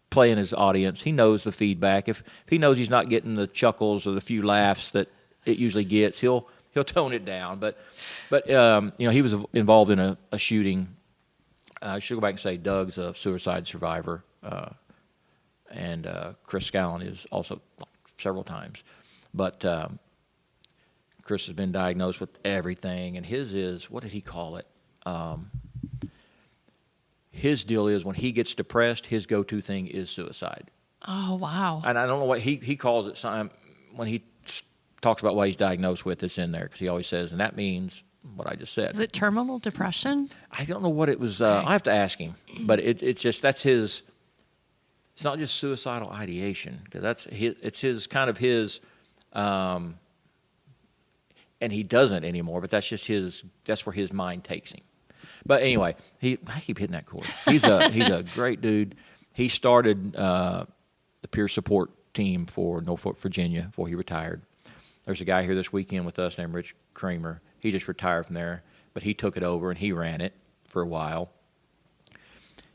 S2: playing his audience. He knows the feedback. If he knows he's not getting the chuckles or the few laughs that it usually gets, he'll tone it down. But he was involved in a shooting. I should go back and say Doug's a suicide survivor, and Chris Scallon is also several times. But Chris has been diagnosed with everything, and his is, what did he call it? His deal is when he gets depressed, his go-to thing is suicide.
S1: Oh, wow.
S2: And I don't know what he calls it. When he talks about what he's diagnosed with, it's in there, because he always says, and that means what I just said.
S1: Is it terminal depression?
S2: I don't know what it was.
S1: Okay.
S2: I have to ask him. But it's just, that's his, it's not just suicidal ideation, because it's his kind of his, and he doesn't anymore, but that's just that's where his mind takes him. But anyway, I keep hitting that chord. He's a great dude. He started the peer support team for Norfolk, Virginia, before he retired. There's a guy here this weekend with us named Rich Kramer. He just retired from there, but he took it over and he ran it for a while.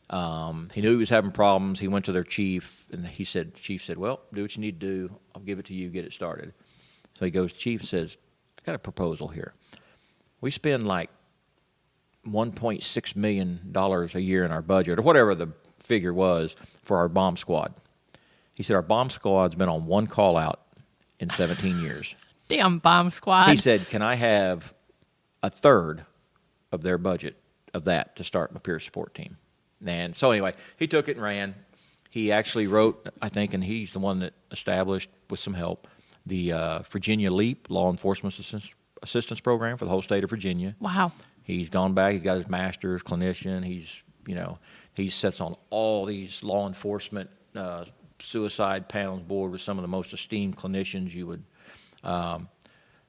S2: He knew he was having problems. He went to their chief, and the chief said, "Well, do what you need to do. I'll give it to you. Get it started." So he goes to the chief and says, "I got a proposal here. We spend like $1.6 million a year in our budget," or whatever the figure was, for our bomb squad. He said, "Our bomb squad's been on one call out in 17 years.
S1: Damn bomb squad.
S2: He said, "Can I have a third of their budget of that to start my peer support team?" And so anyway, he took it and ran. He actually wrote, I think, and he's the one that established, with some help, the Virginia LEAP, Law Enforcement Assistance Program for the whole state of Virginia.
S1: Wow.
S2: He's gone back. He's got his master's, clinician. He sits on all these law enforcement suicide panels board with some of the most esteemed clinicians you would.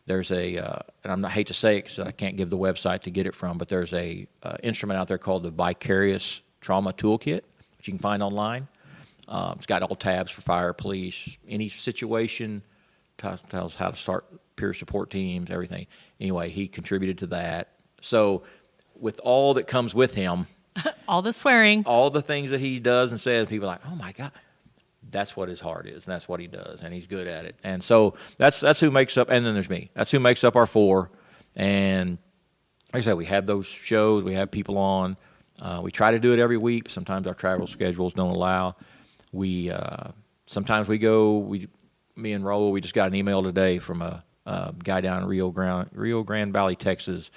S2: There's and I hate to say it because I can't give the website to get it from, but there's a instrument out there called the Vicarious Trauma Toolkit, which you can find online. It's got all tabs for fire, police, any situation, tells how to start peer support teams, everything. Anyway, he contributed to that. So with all that comes with him,
S1: all the swearing,
S2: all the things that he does and says, people are like, "Oh my God." That's what his heart is, and that's what he does, and he's good at it. And so that's who makes up, and then there's me. That's who makes up our four. And like I said, we have those shows. We have people on. We try to do it every week. Sometimes our travel schedules don't allow. Sometimes we go, me and Raul, we just got an email today from a guy down in Rio Grande Valley, Texas,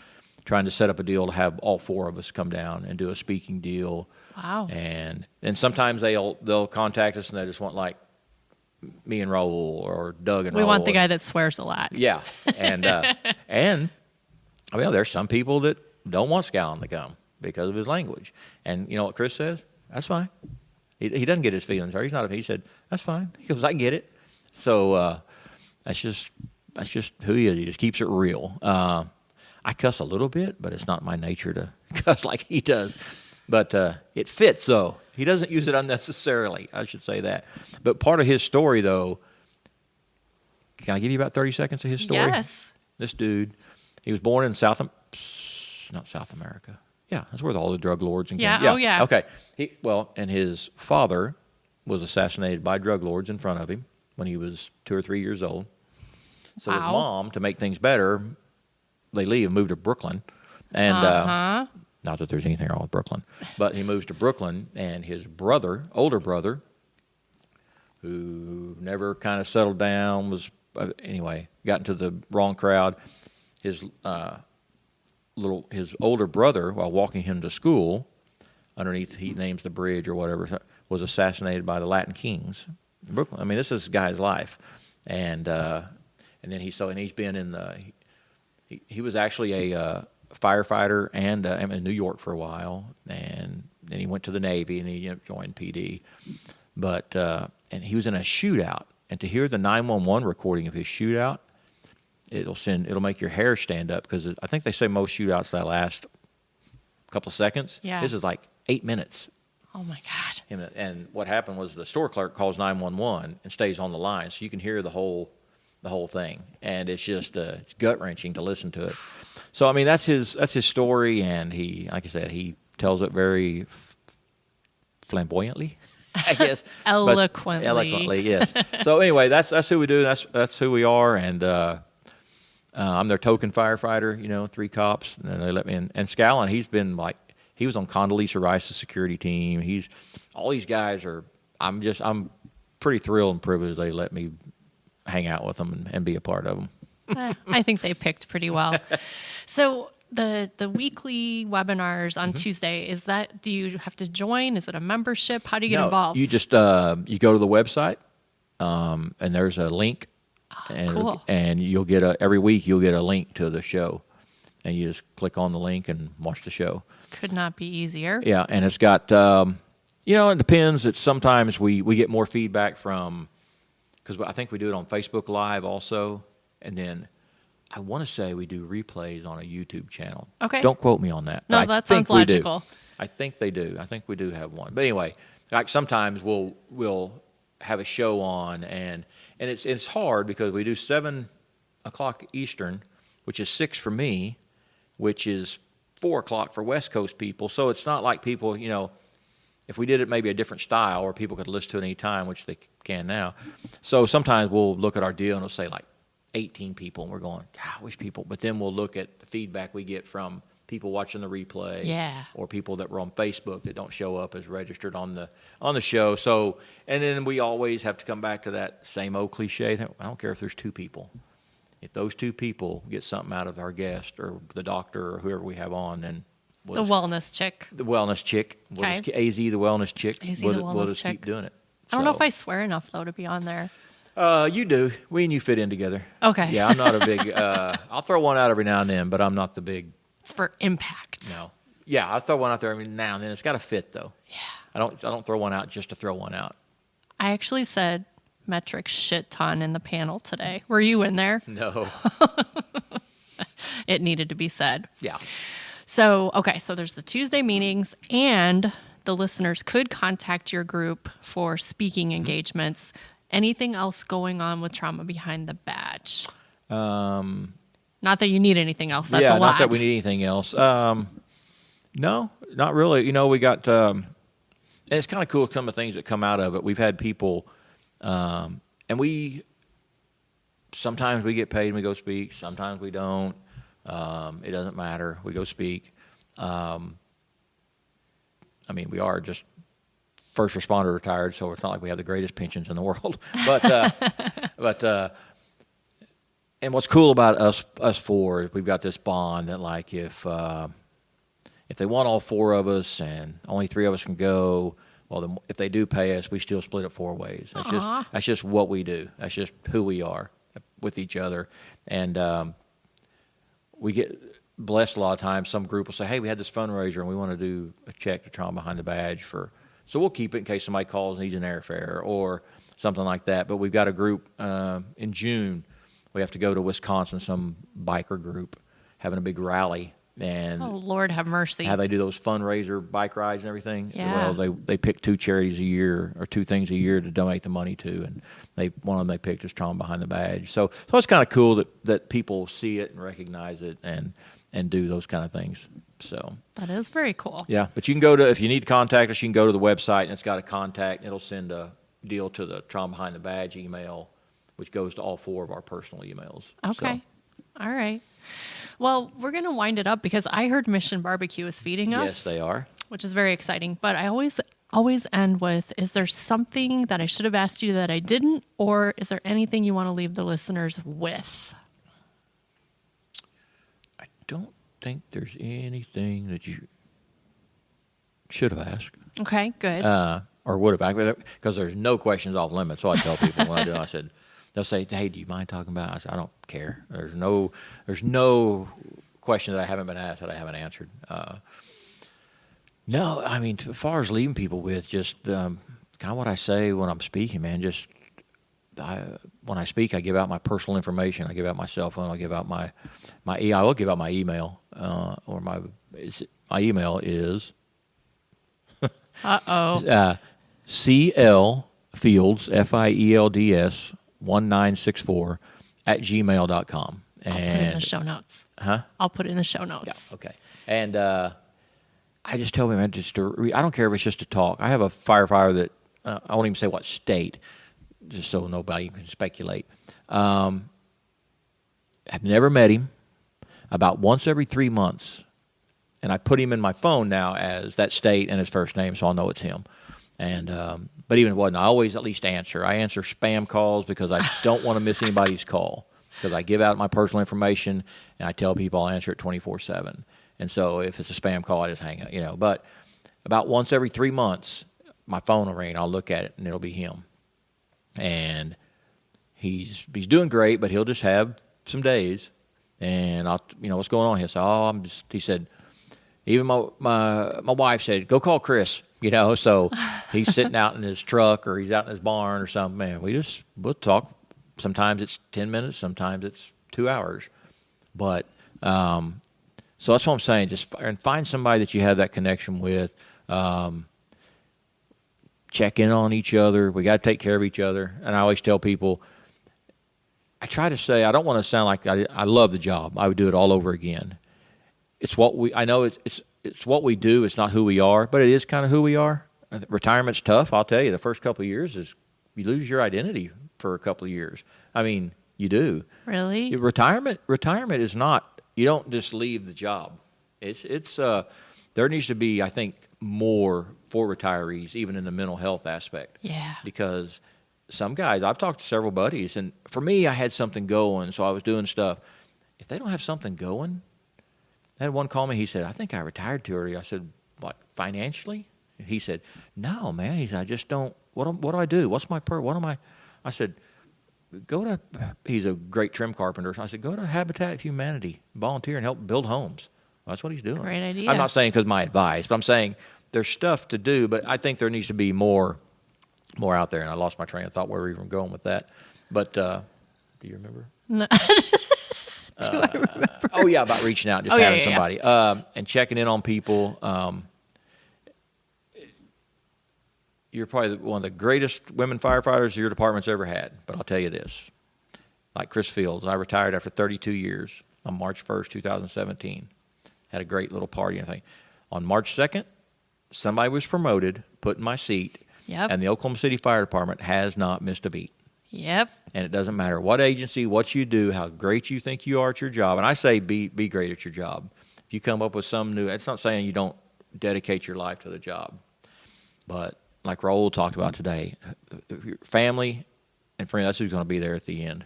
S2: trying to set up a deal to have all four of us come down and do a speaking deal.
S1: Wow.
S2: And sometimes they'll contact us and they just want like me and Raul or Doug and Raul.
S1: We want the guy that swears a lot.
S2: Yeah. And I mean, there's some people that don't want Scallon to come because of his language. And you know what Chris says? That's fine. He doesn't get his feelings hurt. He said, "That's fine." He goes, "I get it." So that's just who he is. He just keeps it real. I cuss a little bit, but it's not my nature to cuss like he does. But it fits, though. He doesn't use it unnecessarily. I should say that. But part of his story, though, can I give you about 30 seconds of his story?
S1: Yes.
S2: This dude, he was born in South America. Yeah, that's where all the drug lords and
S1: yeah. Oh yeah.
S2: Okay. And his father was assassinated by drug lords in front of him when he was 2 or 3 years old. So his mom, to make things better, they moved to Brooklyn, and not that there's anything wrong with Brooklyn, but he moves to Brooklyn, and his older brother, who never kind of settled down, was anyway, got into the wrong crowd. His his older brother, while walking him to school, underneath he names the bridge or whatever, was assassinated by the Latin Kings in Brooklyn. I mean, this is this guy's life, and then he's been in the he was actually a firefighter and in New York for a while, and then he went to the Navy and he joined PD, but and he was in a shootout, and to hear the 911 recording of his shootout, it'll make your hair stand up, because I think they say most shootouts that last a couple of seconds.
S1: Yeah.
S2: This is like 8 minutes.
S1: Oh my God.
S2: And what happened was the store clerk calls 911 and stays on the line, so you can hear the whole thing, and it's just it's gut wrenching to listen to it. So I mean, that's his story, and he, like I said, he tells it very flamboyantly, I guess.
S1: Eloquently,
S2: yes. So anyway, that's who we do. That's who we are, and I'm their token firefighter. 3 cops, and they let me in. And Scallon, he was on Condoleezza Rice's security team. All these guys are. I'm pretty thrilled and privileged they let me hang out with them and be a part of them.
S1: I think they picked pretty well. So the weekly webinars on Tuesday, do you have to join? Is it a membership? How do you get involved?
S2: You just you go to the website, and there's a link, and
S1: cool.
S2: And you'll get every week you'll get a link to the show, and you just click on the link and watch the show.
S1: Could not be easier.
S2: Yeah, and it's got it depends. It's sometimes we get more feedback from, because I think we do it on Facebook Live also, and then I want to say we do replays on a YouTube channel.
S1: Okay.
S2: Don't quote me on that.
S1: No, that sounds logical.
S2: I think they do. I think we do have one. But anyway, like sometimes we'll have a show on, and it's hard because we do 7 o'clock Eastern, which is 6 for me, which is 4 o'clock for West Coast people. So it's not like people, if we did it maybe a different style where people could listen to it any time, which they can now. So sometimes we'll look at our deal and it'll say like 18 people, and we're going, God, I wish people. But then we'll look at the feedback we get from people watching the replay, or people that were on Facebook that don't show up as registered on the show. So, and then we always have to come back to that same old cliche. I don't care if there's 2 people. If those 2 people get something out of our guest or the doctor or whoever we have on, then
S1: the wellness chick.
S2: The wellness chick.
S1: Okay.
S2: AZ, the wellness chick.
S1: We'll
S2: just keep doing it.
S1: I don't know if I swear enough, though, to be on there.
S2: You do. We and you fit in together.
S1: Okay.
S2: Yeah, I'm not a big... I'll throw one out every now and then, but I'm not the big...
S1: It's for impact.
S2: No. Yeah, I'll throw one out there every now and then. It's got to fit, though.
S1: Yeah.
S2: I don't throw one out just to throw one out.
S1: I actually said metric shit ton in the panel today. Were you in there?
S2: No.
S1: It needed to be said.
S2: Yeah.
S1: So there's the Tuesday meetings, and the listeners could contact your group for speaking engagements. Anything else going on with Trauma Behind the Badge? Not that you need anything else. That's a lot.
S2: Not that we need anything else. No, not really. We got, and it's kind of cool, some of the things that come out of it. We've had people, and sometimes we get paid and we go speak. Sometimes we don't. It doesn't matter. We go speak. We are just first responder retired, so it's not like we have the greatest pensions in the world. But and what's cool about us 4 is we've got this bond that, like, if they want all 4 of us and only 3 of us can go, well, then if they do pay us, we still split it 4 ways. That's just what we do. That's just who we are with each other. And we get blessed a lot of times. Some group will say, hey, we had this fundraiser and we want to do a check to Trauma Behind the Badge so we'll keep it in case somebody calls and needs an airfare or something like that. But we've got a group in June. We have to go to Wisconsin, some biker group having a big rally. And
S1: oh, Lord have mercy.
S2: How they do those fundraiser bike rides and everything.
S1: Yeah.
S2: Well, they pick 2 charities a year or 2 things a year to donate the money to, and one of them they picked is Trauma Behind the Badge. So it's kind of cool that people see it and recognize it and do those kind of things. So
S1: that is very cool.
S2: Yeah, but you can if you need to contact us, you can go to the website and it's got a contact. And it'll send a deal to the Trauma Behind the Badge email, which goes to all 4 of our personal emails.
S1: Okay. So. All right. Well, we're going to wind it up because I heard Mission Barbecue is feeding us.
S2: Yes, they are.
S1: Which is very exciting. But I always always end with, is there something that I should have asked you that I didn't, or is there anything you want to leave the listeners with?
S2: I don't think there's anything that you should have asked.
S1: Okay, good.
S2: Or would have, because there's no questions off limits. So I tell people when I do, I said, they'll say, "Hey, do you mind talking about?" I said, "I don't care. There's no question that I haven't been asked that I haven't answered." No, I mean, as far as leaving people with, just kind of what I say when I'm speaking, man. Just when I speak, I give out my personal information. I give out my cell phone. I give out I will give out my email, or my email is CL Fields FIELDS 1964 @gmail.com.
S1: I'll put it in the show notes.
S2: Huh?
S1: I'll put it in the show notes.
S2: Yeah. Okay. And I just tell them, man, I don't care if it's just to talk. I have a firefighter that I won't even say what state, just so nobody can speculate. I've never met him. About once every 3 months, and I put him in my phone now as that state and his first name, so I'll know it's him. And but even wasn't, I always at least answer. I answer spam calls because I don't want to miss anybody's call, because I give out my personal information and I tell people I'll answer it 24/7. And so if it's a spam call, I just hang up, But about once every 3 months, my phone will ring. I'll look at it and it'll be him. And he's doing great, but he'll just have some days. And I'll, what's going on? He'll say, he said, even my wife said, go call Chris, so he's sitting out in his truck or he's out in his barn or something. Man, we'll talk. Sometimes it's 10 minutes, sometimes it's 2 hours. But, so that's what I'm saying. Just find somebody that you have that connection with. Check in on each other. We got to take care of each other. And I always tell people, I try to say, I don't want to sound like I love the job. I would do it all over again. It's what I know it's what we do. It's not who we are, but it is kind of who we are. Retirement's tough. I'll tell you, the first couple of years is you lose your identity for a couple of years. I mean, you do.
S1: Really?
S2: Retirement is not, you don't just leave the job. It's there needs to be, I think, more for retirees, even in the mental health aspect.
S1: Yeah.
S2: Because some guys, I've talked to several buddies, and for me, I had something going, so I was doing stuff. If they don't have something going, I had one call me. He said, "I think I retired too early." I said, "What, financially?" He said, "No, man." He said, "I just don't. What do I do? What's my What am I?" I said, "Go to." He's a great trim carpenter. So I said, "Go to Habitat for Humanity, volunteer, and help build homes." Well, that's what he's doing.
S1: Great idea.
S2: I'm not saying because my advice, but I'm saying there's stuff to do. But I think there needs to be more out there. And I lost my train of thought where we were going with that. But do you remember?
S1: No. Do I remember?
S2: Oh, yeah, about reaching out, just having somebody. And checking in on people. You're probably one of the greatest women firefighters your department's ever had. But I'll tell you this. Like Chris Fields, I retired after 32 years on March 1st, 2017. Had a great little party and everything. On March 2nd, somebody was promoted, put in my seat, and the Oklahoma City Fire Department has not missed a beat.
S1: Yep.
S2: And it doesn't matter what agency, what you do, how great you think you are at your job. And I say be great at your job. If you come up with some new, it's not saying you don't dedicate your life to the job. But like Raul talked about today, your family and friends, that's who's going to be there at the end.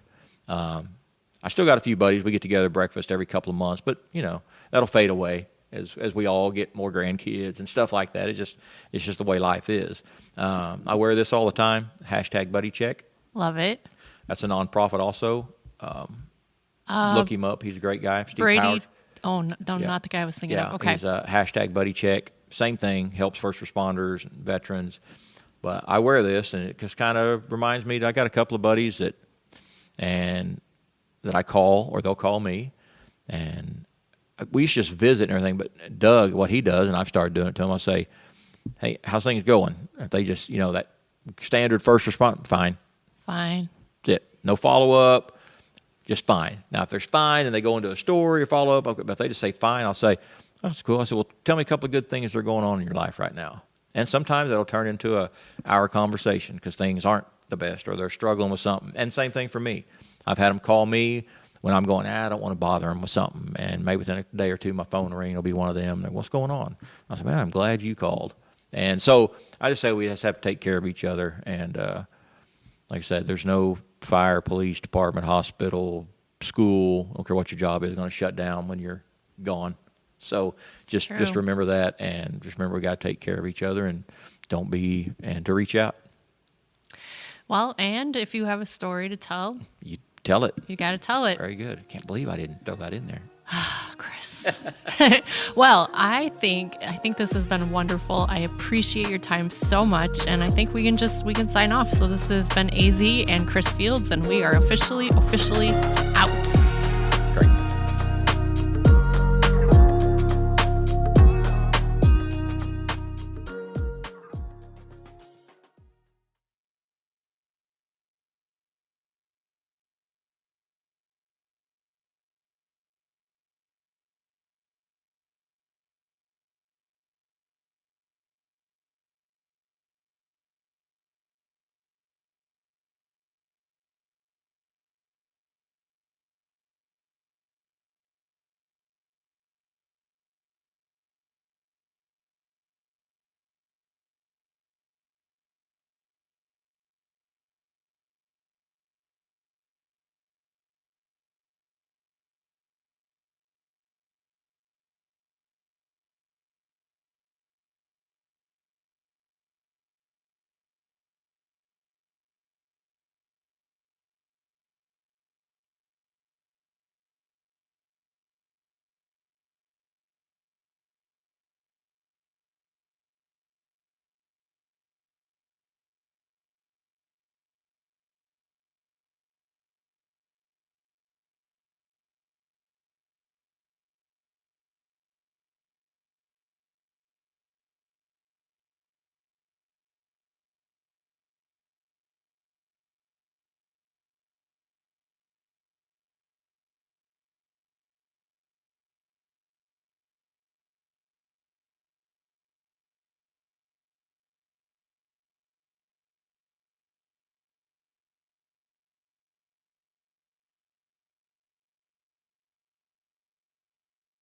S2: I still got a few buddies. We get together breakfast every couple of months, but, that'll fade away as we all get more grandkids and stuff like that. It's just the way life is. I wear this all the time, #BuddyCheck.
S1: Love it.
S2: That's a nonprofit also. Look him up. He's a great guy. Steve
S1: Brady.
S2: Powers.
S1: Oh, no, not the guy I was thinking of. Okay.
S2: He's #BuddyCheck. Same thing. Helps first responders and veterans. But I wear this, and it just kind of reminds me that I got a couple of buddies that I call, or they'll call me. And we used to just visit and everything. But Doug, what he does, and I've started doing it to him, I'll say, "Hey, how's things going?" If they just, that standard first response, fine.
S1: Fine.
S2: That's it. No follow-up, just fine. Now, if there's fine and they go into a story or follow-up, okay, but if they just say fine, I'll say, "Oh, that's cool." I said, "Well, tell me a couple of good things that are going on in your life right now." And sometimes that'll turn into a hour conversation because things aren't the best or they're struggling with something. And same thing for me. I've had them call me when I'm going, I don't want to bother them with something. And maybe within a day or two, my phone will ring. It'll be one of them. Like, what's going on? I said, "Man, I'm glad you called." And so I just say we just have to take care of each other. And like I said, there's no fire, police department, hospital, school, I don't care what your job is, going to shut down when you're gone. So just remember that, and just remember we got to take care of each other, and and to reach out.
S3: Well, and if you have a story to tell,
S2: you tell it.
S3: You got to tell it.
S2: Very good. I can't believe I didn't throw that in there.
S3: Chris. Well, I think this has been wonderful. I appreciate your time so much, and I think we can sign off. So this has been AZ and Chris Fields, and we are officially out.